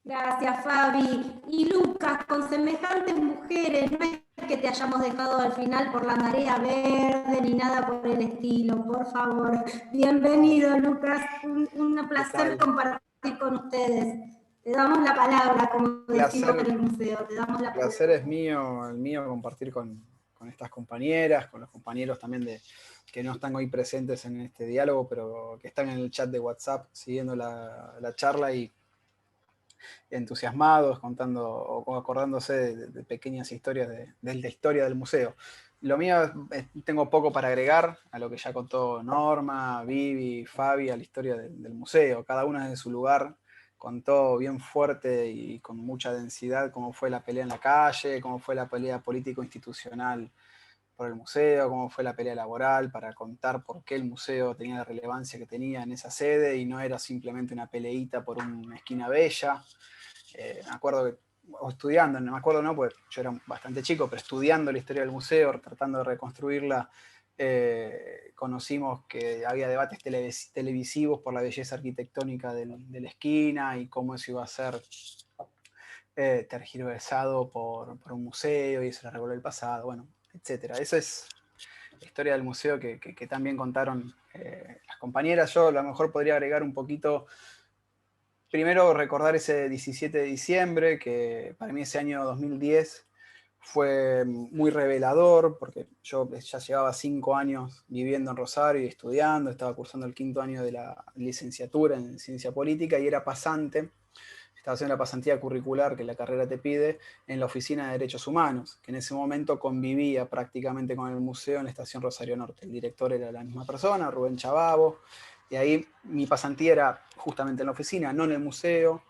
Gracias, Fabi. Y Lucas, con semejantes mujeres, no es que te hayamos dejado al final por la marea verde ni nada por el estilo, por favor. Bienvenido, Lucas. Un placer compartir con ustedes. Te damos la palabra, como decimos en el museo. Te damos la palabra. El placer es mío, el mío compartir con estas compañeras, con los compañeros también que no están hoy presentes en este diálogo, pero que están en el chat de WhatsApp siguiendo la charla y entusiasmados, contando o acordándose de pequeñas historias de la historia del museo. Lo mío, tengo poco para agregar a lo que ya contó Norma, Vivi, Fabi, a la historia del museo. Cada una desde su lugar contó bien fuerte y con mucha densidad cómo fue la pelea en la calle, cómo fue la pelea político-institucional por el museo, cómo fue la pelea laboral para contar por qué el museo tenía la relevancia que tenía en esa sede y no era simplemente una peleita por una esquina bella. Me acuerdo que, o estudiando, no me acuerdo, no, porque yo era bastante chico, pero estudiando la historia del museo, tratando de reconstruirla, conocimos que había debates televisivos por la belleza arquitectónica de la esquina y cómo eso iba a ser tergiversado por un museo y eso le revolvió el pasado, bueno, etc. Eso es la historia del museo que también contaron las compañeras. Yo a lo mejor podría agregar un poquito primero recordar ese 17 de diciembre, que para mí ese año 2010 fue muy revelador, porque yo ya llevaba 5 años viviendo en Rosario y estudiando, estaba cursando el 5º año de la licenciatura en Ciencia Política y era pasante. Estaba haciendo la pasantía curricular que la carrera te pide en la Oficina de Derechos Humanos, que en ese momento convivía prácticamente con el museo en la estación Rosario Norte. El director era la misma persona, Rubén Chababo, y ahí mi pasantía era justamente en la oficina, no en el museo,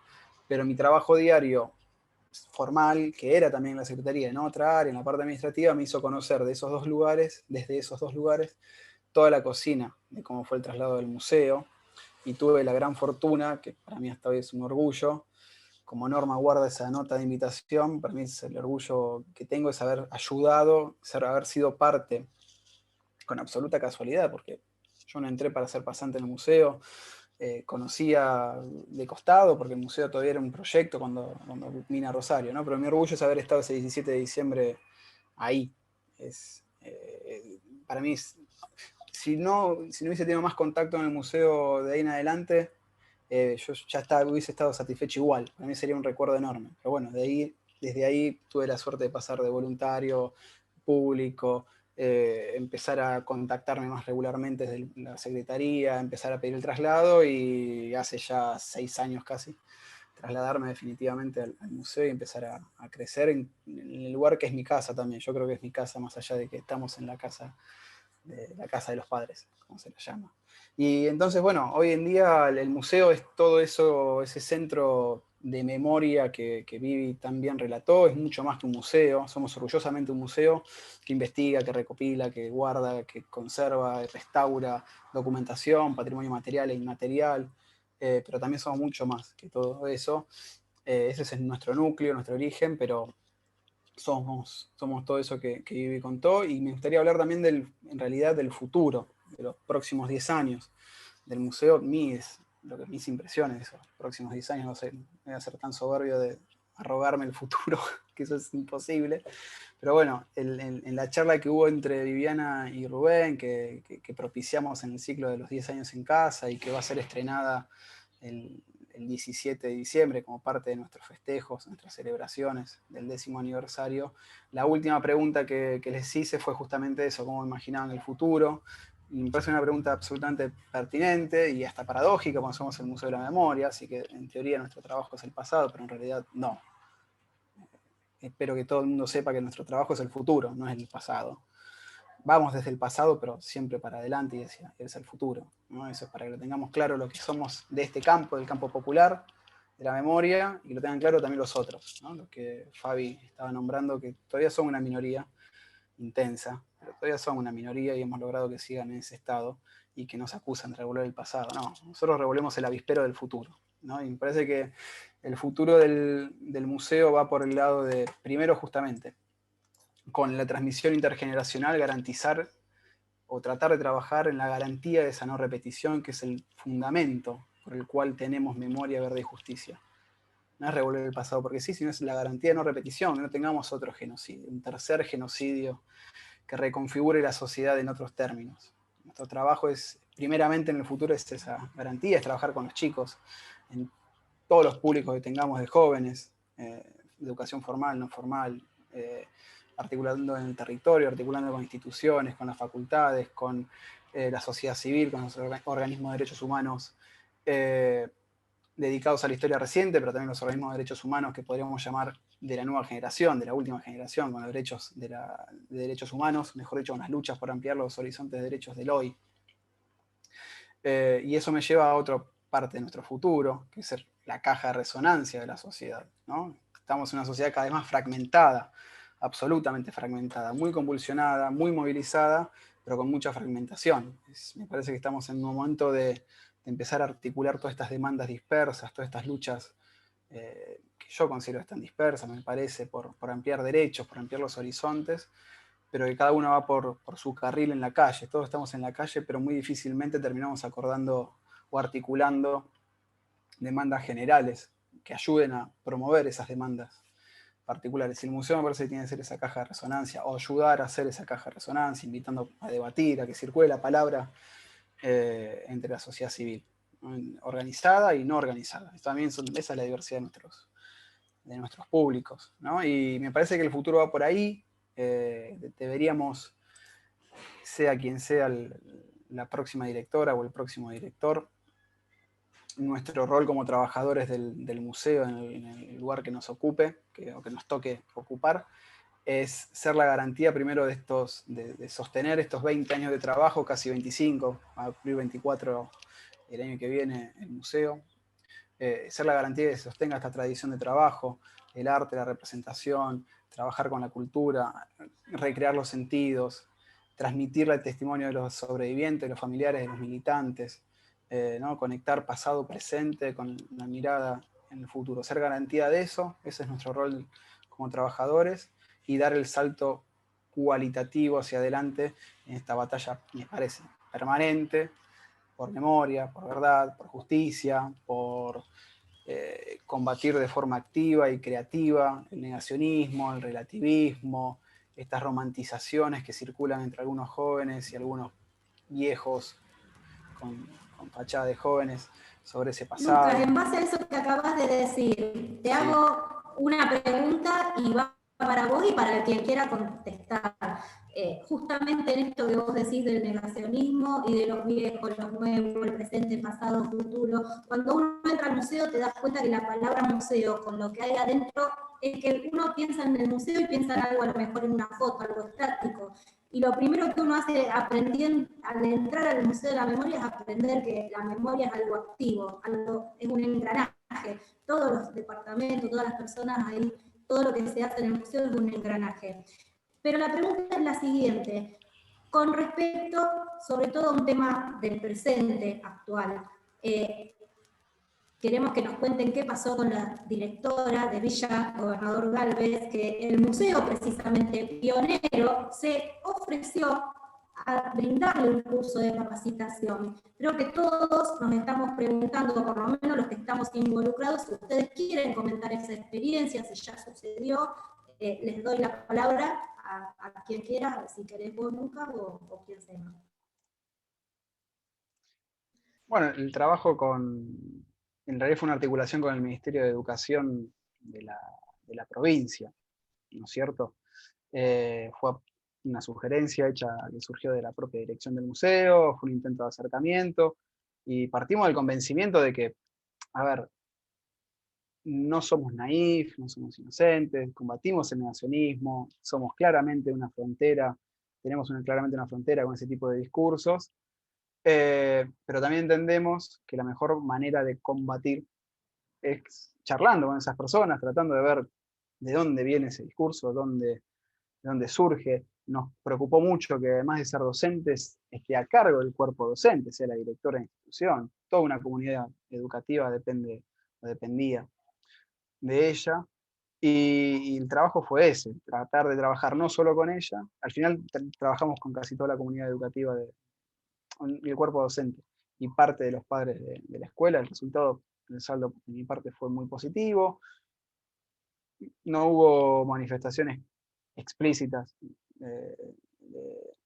pero mi trabajo diario formal, que era también en la Secretaría, en otra área, en la parte administrativa, me hizo conocer de esos 2 lugares, desde esos 2 lugares, toda la cocina, de cómo fue el traslado del museo, y tuve la gran fortuna, que para mí hasta hoy es un orgullo, como Norma guarda esa nota de invitación, para mí es el orgullo que tengo es haber ayudado, haber sido parte, con absoluta casualidad, porque yo no entré para ser pasante en el museo, conocía de costado, porque el museo todavía era un proyecto cuando vine a Rosario, ¿no? Pero mi orgullo es haber estado ese 17 de diciembre ahí. Para mí, si no hubiese tenido más contacto en el museo de ahí en adelante, yo ya hubiese estado satisfecho igual. Para mí sería un recuerdo enorme. Pero bueno, desde ahí tuve la suerte de pasar de voluntario, público, empezar a contactarme más regularmente desde la secretaría, empezar a pedir el traslado y hace ya 6 años casi trasladarme definitivamente al museo y empezar a crecer en el lugar que es mi casa también. Yo creo que es mi casa más allá de que estamos en la casa de los padres, como se la llama. Y entonces, bueno, hoy en día el museo es todo eso, ese centro de memoria que Vivi también relató, es mucho más que un museo, somos orgullosamente un museo que investiga, que recopila, que guarda, que conserva, restaura documentación, patrimonio material e inmaterial, pero también somos mucho más que todo eso. Ese es nuestro núcleo, nuestro origen, pero somos todo eso que Vivi contó, y me gustaría hablar también en realidad del futuro, de los próximos 10 años, del museo, mis impresiones de esos próximos 10 años, no sé, voy a ser tan soberbio de arrogarme el futuro, que eso es imposible, pero bueno, en la charla que hubo entre Viviana y Rubén, que propiciamos en el ciclo de los 10 años en casa y que va a ser estrenada el 17 de diciembre como parte de nuestros festejos, nuestras celebraciones del 10º aniversario. La última pregunta que les hice fue justamente eso, cómo imaginaban el futuro. Y me parece una pregunta absolutamente pertinente y hasta paradójica, cuando somos el Museo de la Memoria, así que en teoría nuestro trabajo es el pasado, pero en realidad no. Espero que todo el mundo sepa que nuestro trabajo es el futuro, no es el pasado. Vamos desde el pasado, pero siempre para adelante y hacia el futuro, ¿no? Eso es para que lo tengamos claro lo que somos de este campo, del campo popular, de la memoria, y lo tengan claro también los otros, ¿no? Los que Fabi estaba nombrando, que todavía son una minoría intensa, pero todavía son una minoría y hemos logrado que sigan en ese estado y que nos acusan de revolver el pasado. No, nosotros revolvemos el avispero del futuro, ¿no? Y me parece que el futuro del museo va por el lado de, primero justamente, con la transmisión intergeneracional, garantizar o tratar de trabajar en la garantía de esa no repetición, que es el fundamento por el cual tenemos memoria, verdad y justicia. No es revolver el pasado porque sí, sino es la garantía de no repetición, que no tengamos otro genocidio, un tercer genocidio que reconfigure la sociedad en otros términos. Nuestro trabajo es, primeramente en el futuro, es esa garantía, es trabajar con los chicos, en todos los públicos que tengamos de jóvenes, educación formal, no formal, articulando en el territorio, articulando con instituciones, con las facultades, con la sociedad civil, con los organismos de derechos humanos dedicados a la historia reciente, pero también los organismos de derechos humanos que podríamos llamar de la nueva generación, de la última generación, con los derechos de derechos humanos, mejor dicho, con las luchas por ampliar los horizontes de derechos del hoy. Y eso me lleva a otra parte de nuestro futuro, que es la caja de resonancia de la sociedad, ¿no? Estamos en una sociedad cada vez más fragmentada, absolutamente fragmentada, muy convulsionada, muy movilizada, pero con mucha fragmentación. Me parece que estamos en un momento de empezar a articular todas estas demandas dispersas, todas estas luchas que yo considero están dispersas, me parece, por ampliar derechos, por ampliar los horizontes, pero que cada uno va por su carril en la calle. Todos estamos en la calle, pero muy difícilmente terminamos acordando o articulando demandas generales que ayuden a promover esas demandas particulares. Y el museo me parece que tiene que ser esa caja de resonancia, o ayudar a hacer esa caja de resonancia, invitando a debatir, a que circule la palabra entre la sociedad civil. organizada y no organizada. También esa es la diversidad de nuestros públicos, ¿no? Y me parece que el futuro va por ahí. Deberíamos, sea quien sea la próxima directora o el próximo director, nuestro rol como trabajadores del museo en el lugar que nos ocupe, o que nos toque ocupar, es ser la garantía primero de sostener estos 20 años de trabajo, casi 25, a cumplir 24 el año que viene el museo, ser la garantía de que se sostenga esta tradición de trabajo, el arte, la representación, trabajar con la cultura, recrear los sentidos, transmitirle el testimonio de los sobrevivientes, de los familiares, de los militantes, ¿no? Conectar pasado, presente con la mirada en el futuro, ser garantía de eso, ese es nuestro rol como trabajadores, y dar el salto cualitativo hacia adelante en esta batalla, me parece, permanente, por memoria, por verdad, por justicia, por combatir de forma activa y creativa el negacionismo, el relativismo, estas romantizaciones que circulan entre algunos jóvenes y algunos viejos con fachada de jóvenes sobre ese pasado. Lucas, en base a eso que acabas de decir, te hago una pregunta y va para vos y para quien quiera contestar. Justamente en esto que vos decís del negacionismo y de los viejos, los nuevos, el presente, pasado, futuro, cuando uno entra al museo te das cuenta que la palabra museo, con lo que hay adentro, es que uno piensa en el museo y piensa en algo, a lo mejor en una foto, algo estático. Y lo primero que uno hace aprendiendo, al entrar al Museo de la Memoria, es aprender que la memoria es algo activo, es un engranaje. Todos los departamentos, todas las personas ahí, todo lo que se hace en el museo es un engranaje. Pero la pregunta es la siguiente, con respecto, sobre todo a un tema del presente actual. Queremos que nos cuenten qué pasó con la directora de Villa Gobernador Gálvez, que el museo, precisamente pionero, se ofreció a brindarle un curso de capacitación. Creo que todos nos estamos preguntando, por lo menos los que estamos involucrados, si ustedes quieren comentar esa experiencia, si ya sucedió. Les doy la palabra a quien quiera, si querés vos, Lucas, o quien sea. Bueno, el trabajo en realidad fue una articulación con el Ministerio de Educación de la provincia, ¿no es cierto? Fue una sugerencia hecha que surgió de la propia dirección del museo, fue un intento de acercamiento, y partimos del convencimiento de que, a ver, no somos naif, no somos inocentes, combatimos el negacionismo, somos claramente una frontera, tenemos claramente una frontera con ese tipo de discursos, pero también entendemos que la mejor manera de combatir es charlando con esas personas, tratando de ver de dónde viene ese discurso, de dónde surge. Nos preocupó mucho que además de ser docentes, esté a cargo del cuerpo docente, sea la directora de institución. Toda una comunidad educativa dependía de ella. Y el trabajo fue ese, tratar de trabajar no solo con ella, al final trabajamos con casi toda la comunidad educativa y el cuerpo docente y parte de los padres de la escuela. El resultado, el saldo de mi parte fue muy positivo. No hubo manifestaciones explícitas de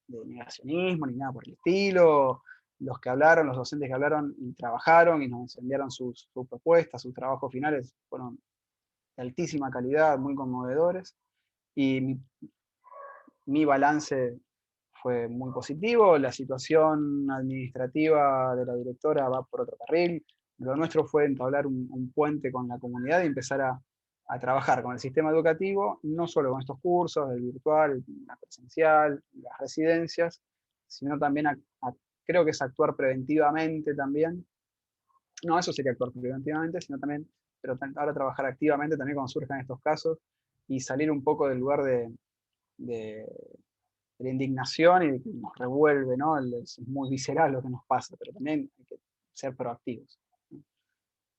negacionismo ni nada por el estilo. Los que hablaron, los docentes que hablaron y trabajaron y nos enviaron sus propuestas, sus trabajos finales, fueron de altísima calidad, muy conmovedores. Y mi balance fue muy positivo. La situación administrativa de la directora va por otro carril. Lo nuestro fue entablar un puente con la comunidad y empezar a trabajar con el sistema educativo, no solo con estos cursos, el virtual, la presencial, las residencias, sino también creo que es actuar preventivamente también. No, eso sería actuar preventivamente, sino también, pero ahora trabajar activamente también cuando surjan estos casos y salir un poco del lugar de la indignación y que nos revuelve, ¿no? Es muy visceral lo que nos pasa, pero también hay que ser proactivos.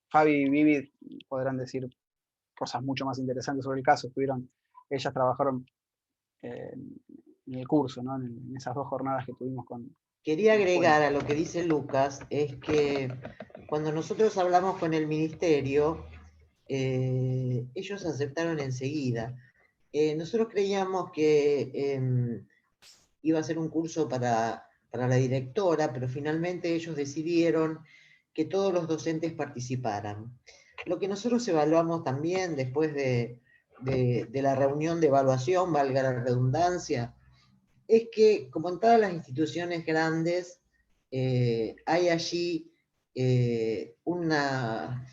Fabi y Vivi podrán decir cosas mucho más interesantes sobre el caso. Ellas trabajaron en el curso, ¿no? En esas 2 jornadas que tuvimos con... Quería agregar a lo que dice Lucas, es que cuando nosotros hablamos con el ministerio, ellos aceptaron enseguida. Nosotros creíamos que iba a ser un curso para la directora, pero finalmente ellos decidieron que todos los docentes participaran. Lo que nosotros evaluamos también después de la reunión de evaluación, valga la redundancia, es que, como en todas las instituciones grandes, hay allí una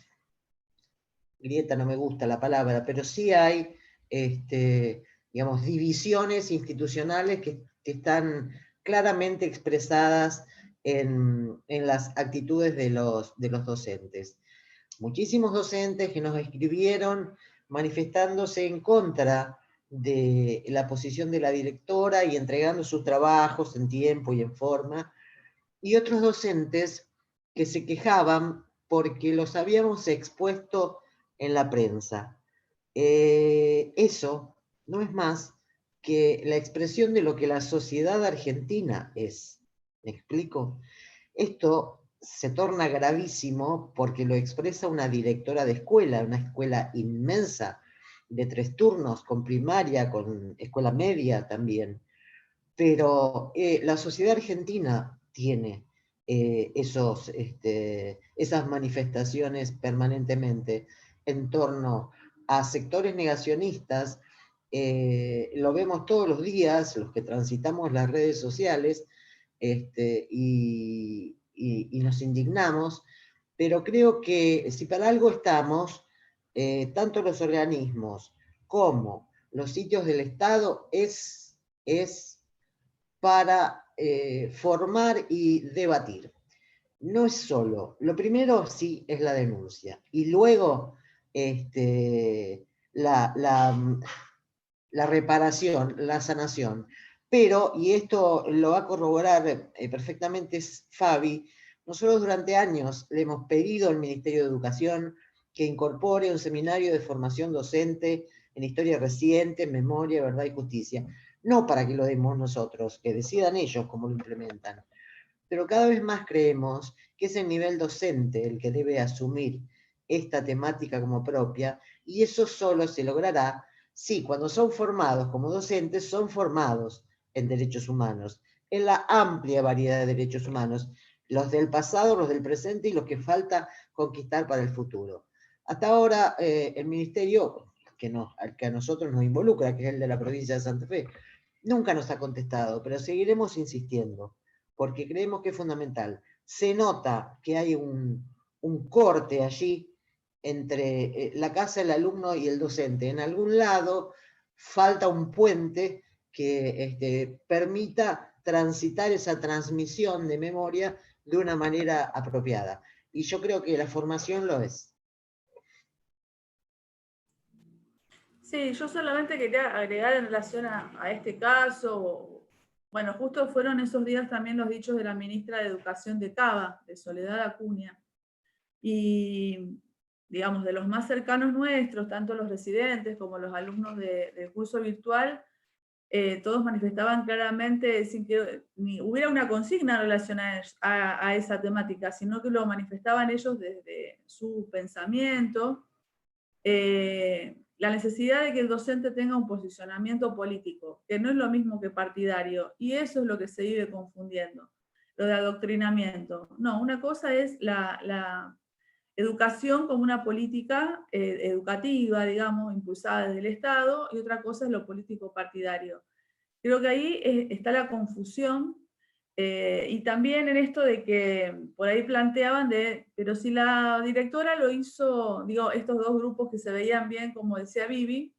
grieta, no me gusta la palabra, pero sí hay, digamos, divisiones institucionales que están claramente expresadas en las actitudes de los docentes. Muchísimos docentes que nos escribieron manifestándose en contra de la posición de la directora y entregando sus trabajos en tiempo y en forma, y otros docentes que se quejaban porque los habíamos expuesto en la prensa. Eso no es más que la expresión de lo que la sociedad argentina es. ¿Me explico? Esto se torna gravísimo porque lo expresa una directora de escuela, una escuela inmensa, de 3 turnos, con primaria, con escuela media también. Pero la sociedad argentina tiene esas manifestaciones permanentemente en torno a sectores negacionistas. Lo vemos todos los días, los que transitamos las redes sociales, y nos indignamos, pero creo que si para algo estamos, tanto los organismos como los sitios del Estado es para formar y debatir. No es solo, lo primero sí es la denuncia, y luego la reparación, la sanación. Pero, y esto lo va a corroborar perfectamente Fabi, nosotros durante años le hemos pedido al Ministerio de Educación que incorpore un seminario de formación docente en historia reciente, memoria, verdad y justicia. No para que lo demos nosotros, que decidan ellos cómo lo implementan. Pero cada vez más creemos que es el nivel docente el que debe asumir esta temática como propia, y eso solo se logrará si cuando son formados como docentes son formados en derechos humanos, en la amplia variedad de derechos humanos, los del pasado, los del presente y los que falta conquistar para el futuro. Hasta ahora el ministerio, que a nosotros nos involucra, que es el de la provincia de Santa Fe, nunca nos ha contestado, pero seguiremos insistiendo, porque creemos que es fundamental. Se nota que hay un corte allí entre la casa del alumno y el docente. En algún lado falta un puente que permita transitar esa transmisión de memoria de una manera apropiada. Y yo creo que la formación lo es. Sí, yo solamente quería agregar en relación a este caso, bueno, justo fueron esos días también los dichos de la ministra de Educación de Cava, de Soledad Acuña, y digamos, de los más cercanos nuestros, tanto los residentes como los alumnos del curso virtual, todos manifestaban claramente, sin que ni hubiera una consigna en relación a esa temática, sino que lo manifestaban ellos desde su pensamiento, la necesidad de que el docente tenga un posicionamiento político, que no es lo mismo que partidario, y eso es lo que se vive confundiendo, lo de adoctrinamiento. No, una cosa es la educación como una política educativa, digamos, impulsada desde el Estado, y otra cosa es lo político partidario. Creo que ahí está la confusión, y también en esto de que por ahí planteaban pero si la directora lo hizo, digo, estos dos grupos que se veían bien, como decía Vivi,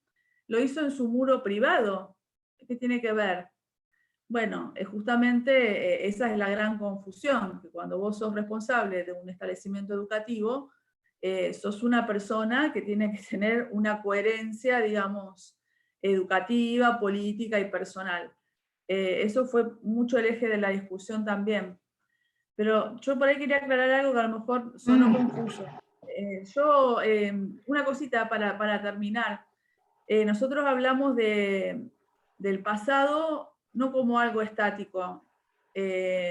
lo hizo en su muro privado, ¿qué tiene que ver? Bueno, justamente esa es la gran confusión, que cuando vos sos responsable de un establecimiento educativo, sos una persona que tiene que tener una coherencia, digamos, educativa, política y personal. Eso fue mucho el eje de la discusión también. Pero yo por ahí quería aclarar algo que a lo mejor sonó confuso. Una cosita para terminar. Nosotros hablamos del pasado no como algo estático.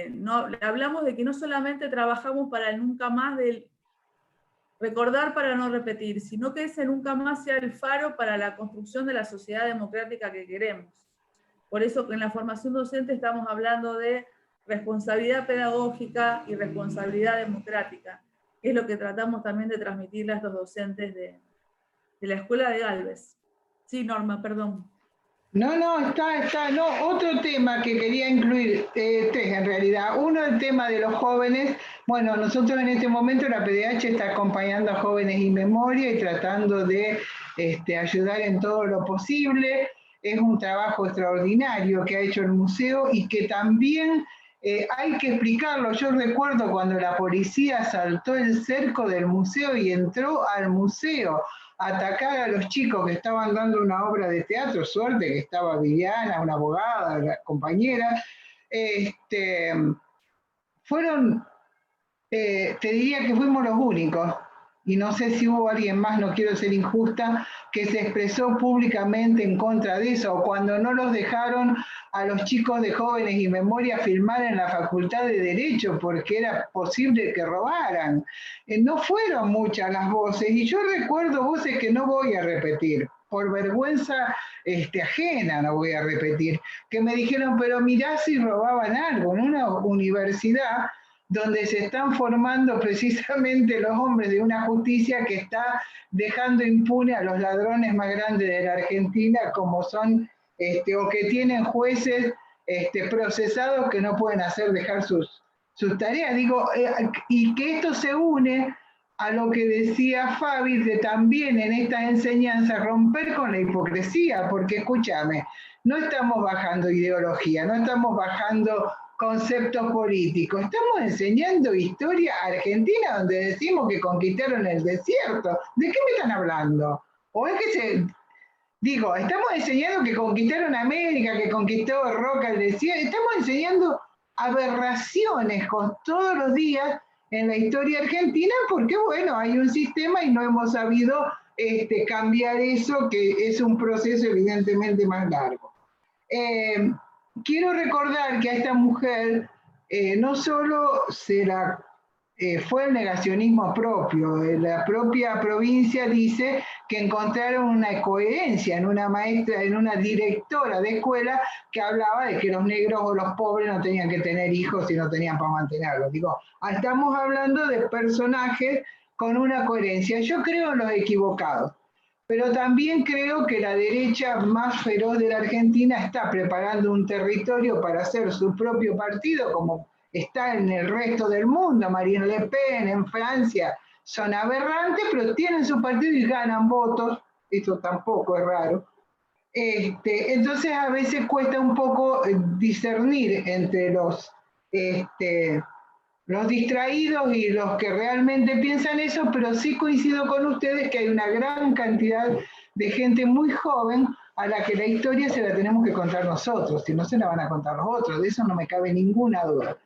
No, hablamos de que no solamente trabajamos para el nunca más del recordar para no repetir, sino que ese nunca más sea el faro para la construcción de la sociedad democrática que queremos. Por eso que en la formación docente estamos hablando de responsabilidad pedagógica y responsabilidad democrática. que es lo que tratamos también de transmitirle a estos docentes de la Escuela de Gálvez. Sí, Norma, perdón. No, otro tema que quería incluir, tres en realidad. Uno, el tema de los jóvenes. Bueno, nosotros en este momento la PDH está acompañando a Jóvenes y Memoria y tratando de ayudar en todo lo posible. Es un trabajo extraordinario que ha hecho el museo y que también hay que explicarlo. Yo recuerdo cuando la policía saltó el cerco del museo y entró al museo a atacar a los chicos que estaban dando una obra de teatro, suerte que estaba Viviana, una abogada, la compañera, fueron, te diría que fuimos los únicos, y no sé si hubo alguien más, no quiero ser injusta, que se expresó públicamente en contra de eso, o cuando no los dejaron a los chicos de Jóvenes y Memoria filmar en la Facultad de Derecho porque era posible que robaran. No fueron muchas las voces, y yo recuerdo voces que no voy a repetir, por vergüenza ajena no voy a repetir, que me dijeron, pero mirá si robaban algo en una universidad donde se están formando precisamente los hombres de una justicia que está dejando impune a los ladrones más grandes de la Argentina, como son, o que tienen jueces procesados que no pueden dejar sus tareas. Digo, y que esto se une a lo que decía Fabi, de también en esta enseñanza romper con la hipocresía, porque escúchame, no estamos bajando ideología, no estamos bajando conceptos políticos. Estamos enseñando historia argentina donde decimos que conquistaron el desierto. ¿De qué me están hablando? ¿O es que estamos enseñando que conquistaron América, que conquistó Roca el desierto? Estamos enseñando aberraciones todos los días en la historia argentina porque, bueno, hay un sistema y no hemos sabido cambiar eso, que es un proceso evidentemente más largo. Quiero recordar que a esta mujer no solo fue el negacionismo propio, la propia provincia dice que encontraron una coherencia en una maestra, en una directora de escuela que hablaba de que los negros o los pobres no tenían que tener hijos y no tenían para mantenerlos. Digo, estamos hablando de personajes con una coherencia. Yo creo en los equivocados, pero también creo que la derecha más feroz de la Argentina está preparando un territorio para hacer su propio partido, como está en el resto del mundo. Marine Le Pen en Francia son aberrantes, pero tienen su partido y ganan votos. Esto tampoco es raro. Entonces a veces cuesta un poco discernir entre los distraídos y los que realmente piensan eso, pero sí coincido con ustedes que hay una gran cantidad de gente muy joven a la que la historia se la tenemos que contar nosotros, si no se la van a contar los otros, de eso no me cabe ninguna duda.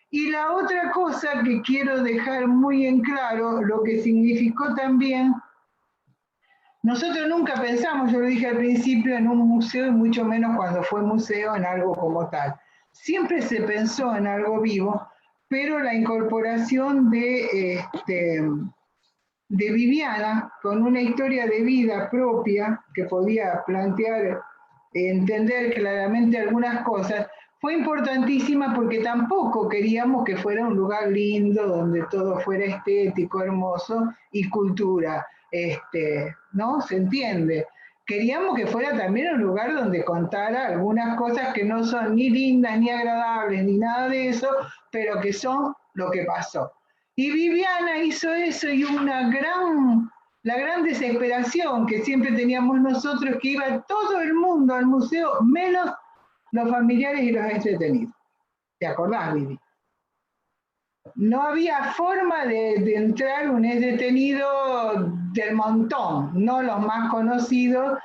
Y la otra cosa que quiero dejar muy en claro, lo que significó también, nosotros nunca pensamos, yo lo dije al principio, en un museo y mucho menos cuando fue museo en algo como tal. Siempre se pensó en algo vivo, pero la incorporación de Viviana, con una historia de vida propia, que podía plantear, entender claramente algunas cosas, fue importantísima porque tampoco queríamos que fuera un lugar lindo, donde todo fuera estético, hermoso, y cultura, ¿no? ¿Se entiende? Queríamos que fuera también un lugar donde contara algunas cosas que no son ni lindas, ni agradables, ni nada de eso, pero que son lo que pasó. Y Viviana hizo eso, y la gran desesperación que siempre teníamos nosotros, que iba todo el mundo al museo, menos los familiares y los entretenidos. ¿Te acordás, Vivi? No había forma de entrar un ex detenido del montón, no los más conocidos,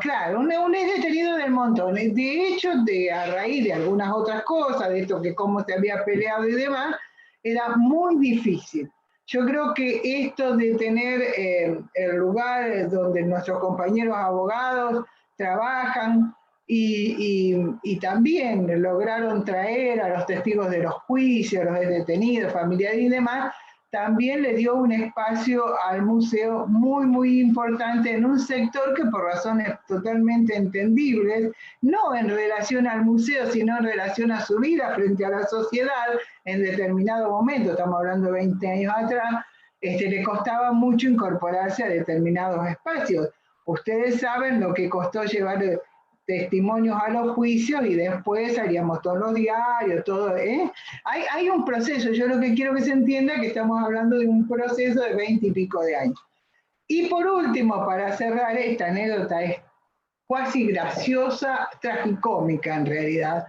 claro, un ex detenido del montón. De hecho, a raíz de algunas otras cosas, de esto que cómo se había peleado y demás, era muy difícil. Yo creo que esto de tener el lugar donde nuestros compañeros abogados trabajan, y también lograron traer a los testigos de los juicios, los detenidos, familiares y demás, también le dio un espacio al museo muy, muy importante en un sector que por razones totalmente entendibles, no en relación al museo, sino en relación a su vida frente a la sociedad en determinado momento, estamos hablando de 20 años atrás, le costaba mucho incorporarse a determinados espacios. Ustedes saben lo que costó llevar testimonios a los juicios y después haríamos todos los diarios, todo, ¿eh? Hay un proceso, yo lo que quiero que se entienda es que estamos hablando de un proceso de 20 y pico de años. Y por último, para cerrar, esta anécdota es cuasi graciosa, tragicómica en realidad.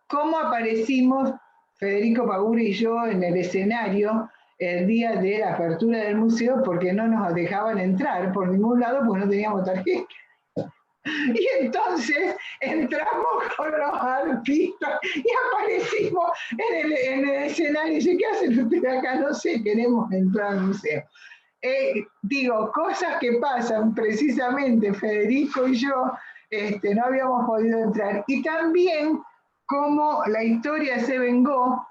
¿Cómo aparecimos, Federico Paguri y yo, en el escenario el día de la apertura del museo? Porque no nos dejaban entrar por ningún lado, porque no teníamos tarjeta. Y entonces entramos con los artistas y aparecimos en el escenario y dice, ¿qué hacen ustedes acá? No sé, queremos entrar al museo. Digo, cosas que pasan, precisamente Federico y yo no habíamos podido entrar. Y también como la historia se vengó,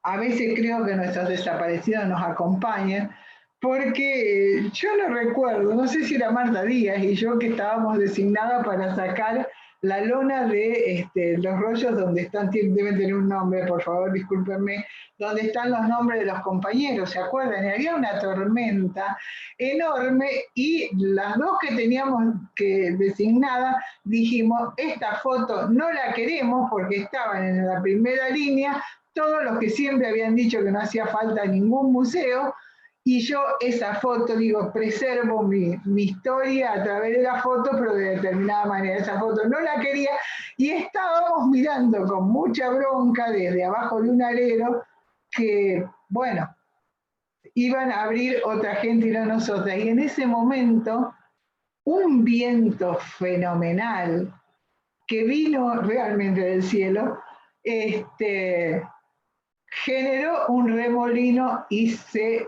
a veces creo que nuestros desaparecidos nos acompañan, porque yo no recuerdo, no sé si era Marta Díaz y yo que estábamos designadas para sacar la lona de los rollos donde están, deben tener un nombre, por favor, discúlpenme, donde están los nombres de los compañeros, ¿se acuerdan? Y había una tormenta enorme y las dos que teníamos que designadas dijimos, esta foto no la queremos porque estaban en la primera línea todos los que siempre habían dicho que no hacía falta ningún museo. Y yo esa foto, digo, preservo mi historia a través de la foto, pero de determinada manera. Esa foto no la quería y estábamos mirando con mucha bronca desde abajo de un alero que, bueno, iban a abrir otra gente y no nosotras. Y en ese momento, un viento fenomenal que vino realmente del cielo, generó un remolino y se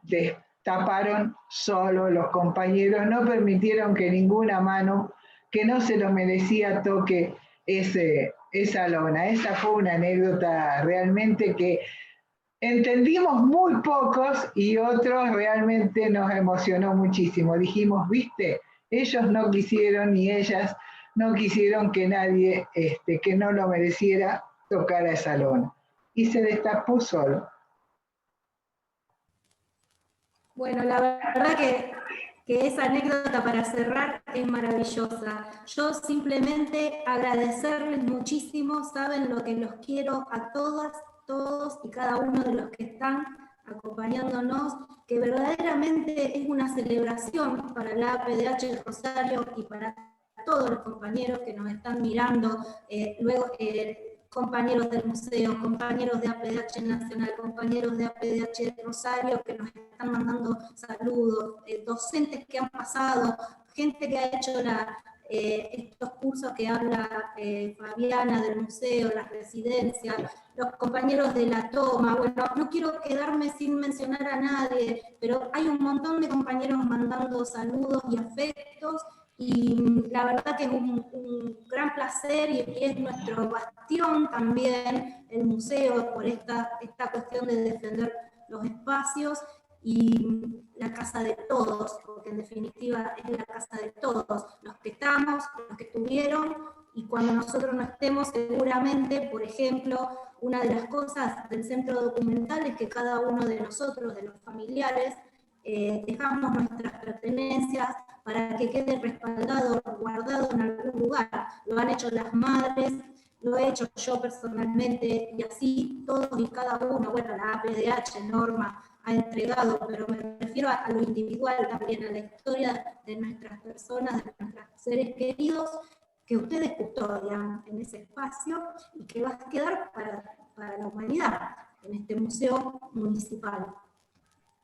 destaparon solo los compañeros, no permitieron que ninguna mano que no se lo merecía toque esa lona. Esa fue una anécdota realmente que entendimos muy pocos y otros realmente nos emocionó muchísimo. Dijimos, viste, ellos no quisieron ni ellas no quisieron que nadie que no lo mereciera tocara esa lona. Y se destapó solo. Bueno, la verdad que esa anécdota para cerrar es maravillosa. Yo simplemente agradecerles muchísimo, saben lo que los quiero a todas, todos y cada uno de los que están acompañándonos, que verdaderamente es una celebración para la APDH Rosario y para todos los compañeros que nos están mirando, luego compañeros del museo, compañeros de APDH Nacional, compañeros de APDH Rosario que nos están mandando saludos, docentes que han pasado, gente que ha hecho estos cursos que habla Fabiana del museo, las residencias, los compañeros de la toma. Bueno, no quiero quedarme sin mencionar a nadie, pero hay un montón de compañeros mandando saludos y afectos. Y la verdad que es un gran placer y es nuestro bastión también el museo por esta cuestión de defender los espacios y la casa de todos, porque en definitiva es la casa de todos, los que estamos, los que estuvieron, y cuando nosotros no estemos seguramente, por ejemplo, una de las cosas del centro documental es que cada uno de nosotros, de los familiares, dejamos nuestras pertenencias para que quede respaldado, guardado en algún lugar. Lo han hecho las madres, lo he hecho yo personalmente, y así todos y cada uno. Bueno, la APDH, Norma, ha entregado, pero me refiero a lo individual también, a la historia de nuestras personas, de nuestros seres queridos, que ustedes custodian en ese espacio y que va a quedar para la humanidad en este museo municipal.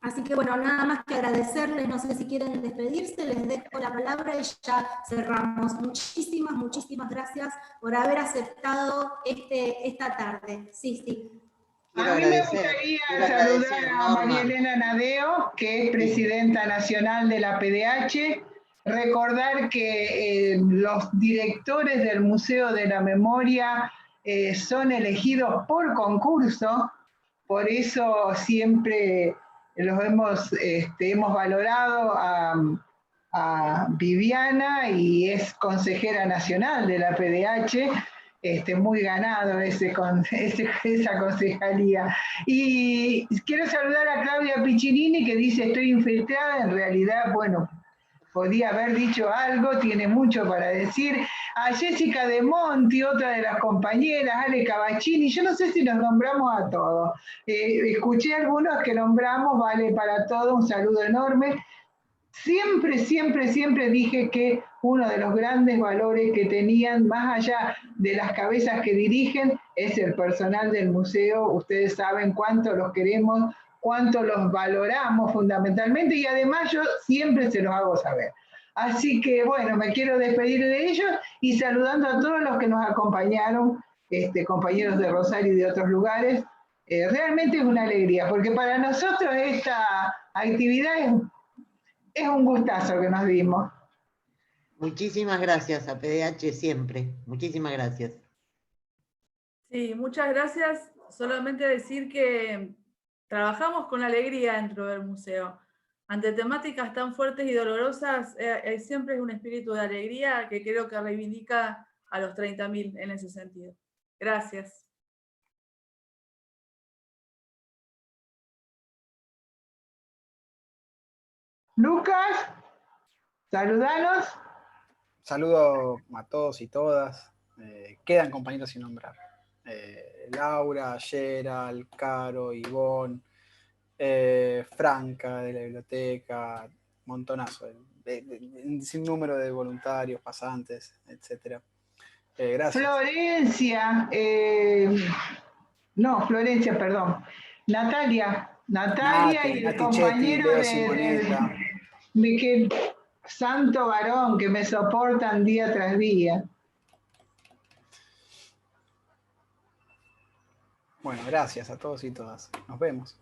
Así que bueno, nada más que agradecerles, no sé si quieren despedirse, les dejo la palabra y ya cerramos. Muchísimas, muchísimas gracias por haber aceptado esta tarde. Sí. A mí me gustaría saludar a María Elena Nadeo, que es presidenta nacional de la PDH, recordar que los directores del Museo de la Memoria son elegidos por concurso, por eso siempre los hemos valorado a Viviana, y es consejera nacional de la PDH, muy ganado esa concejalía. Y quiero saludar a Claudia Piccinini, que dice, estoy infiltrada. En realidad, bueno, podía haber dicho algo, tiene mucho para decir. A Jessica De Monti, otra de las compañeras, Ale Cavaccini, yo no sé si nos nombramos a todos. Escuché algunos que nombramos, vale para todos, un saludo enorme. Siempre, siempre, siempre dije que uno de los grandes valores que tenían, más allá de las cabezas que dirigen, es el personal del museo. Ustedes saben cuánto los queremos, cuánto los valoramos fundamentalmente, y además yo siempre se los hago saber. Así que bueno, me quiero despedir de ellos y saludando a todos los que nos acompañaron, compañeros de Rosario y de otros lugares. Realmente es una alegría, porque para nosotros esta actividad es un gustazo que nos dimos. Muchísimas gracias a PDH siempre. Muchísimas gracias. Sí, muchas gracias. Solamente decir que trabajamos con alegría dentro del museo. Ante temáticas tan fuertes y dolorosas, siempre es un espíritu de alegría que creo que reivindica a los 30.000 en ese sentido. Gracias. Lucas, saludanos. Saludo a todos y todas. Quedan compañeros sin nombrar. Laura, Gerald, Caro, Ivonne, Franca de la biblioteca, montonazo, sin número de voluntarios, pasantes, etc. Gracias. Florencia, Florencia, perdón. Natalia y el compañero de Miquel, santo varón, que me soportan día tras día. Bueno, gracias a todos y todas. Nos vemos.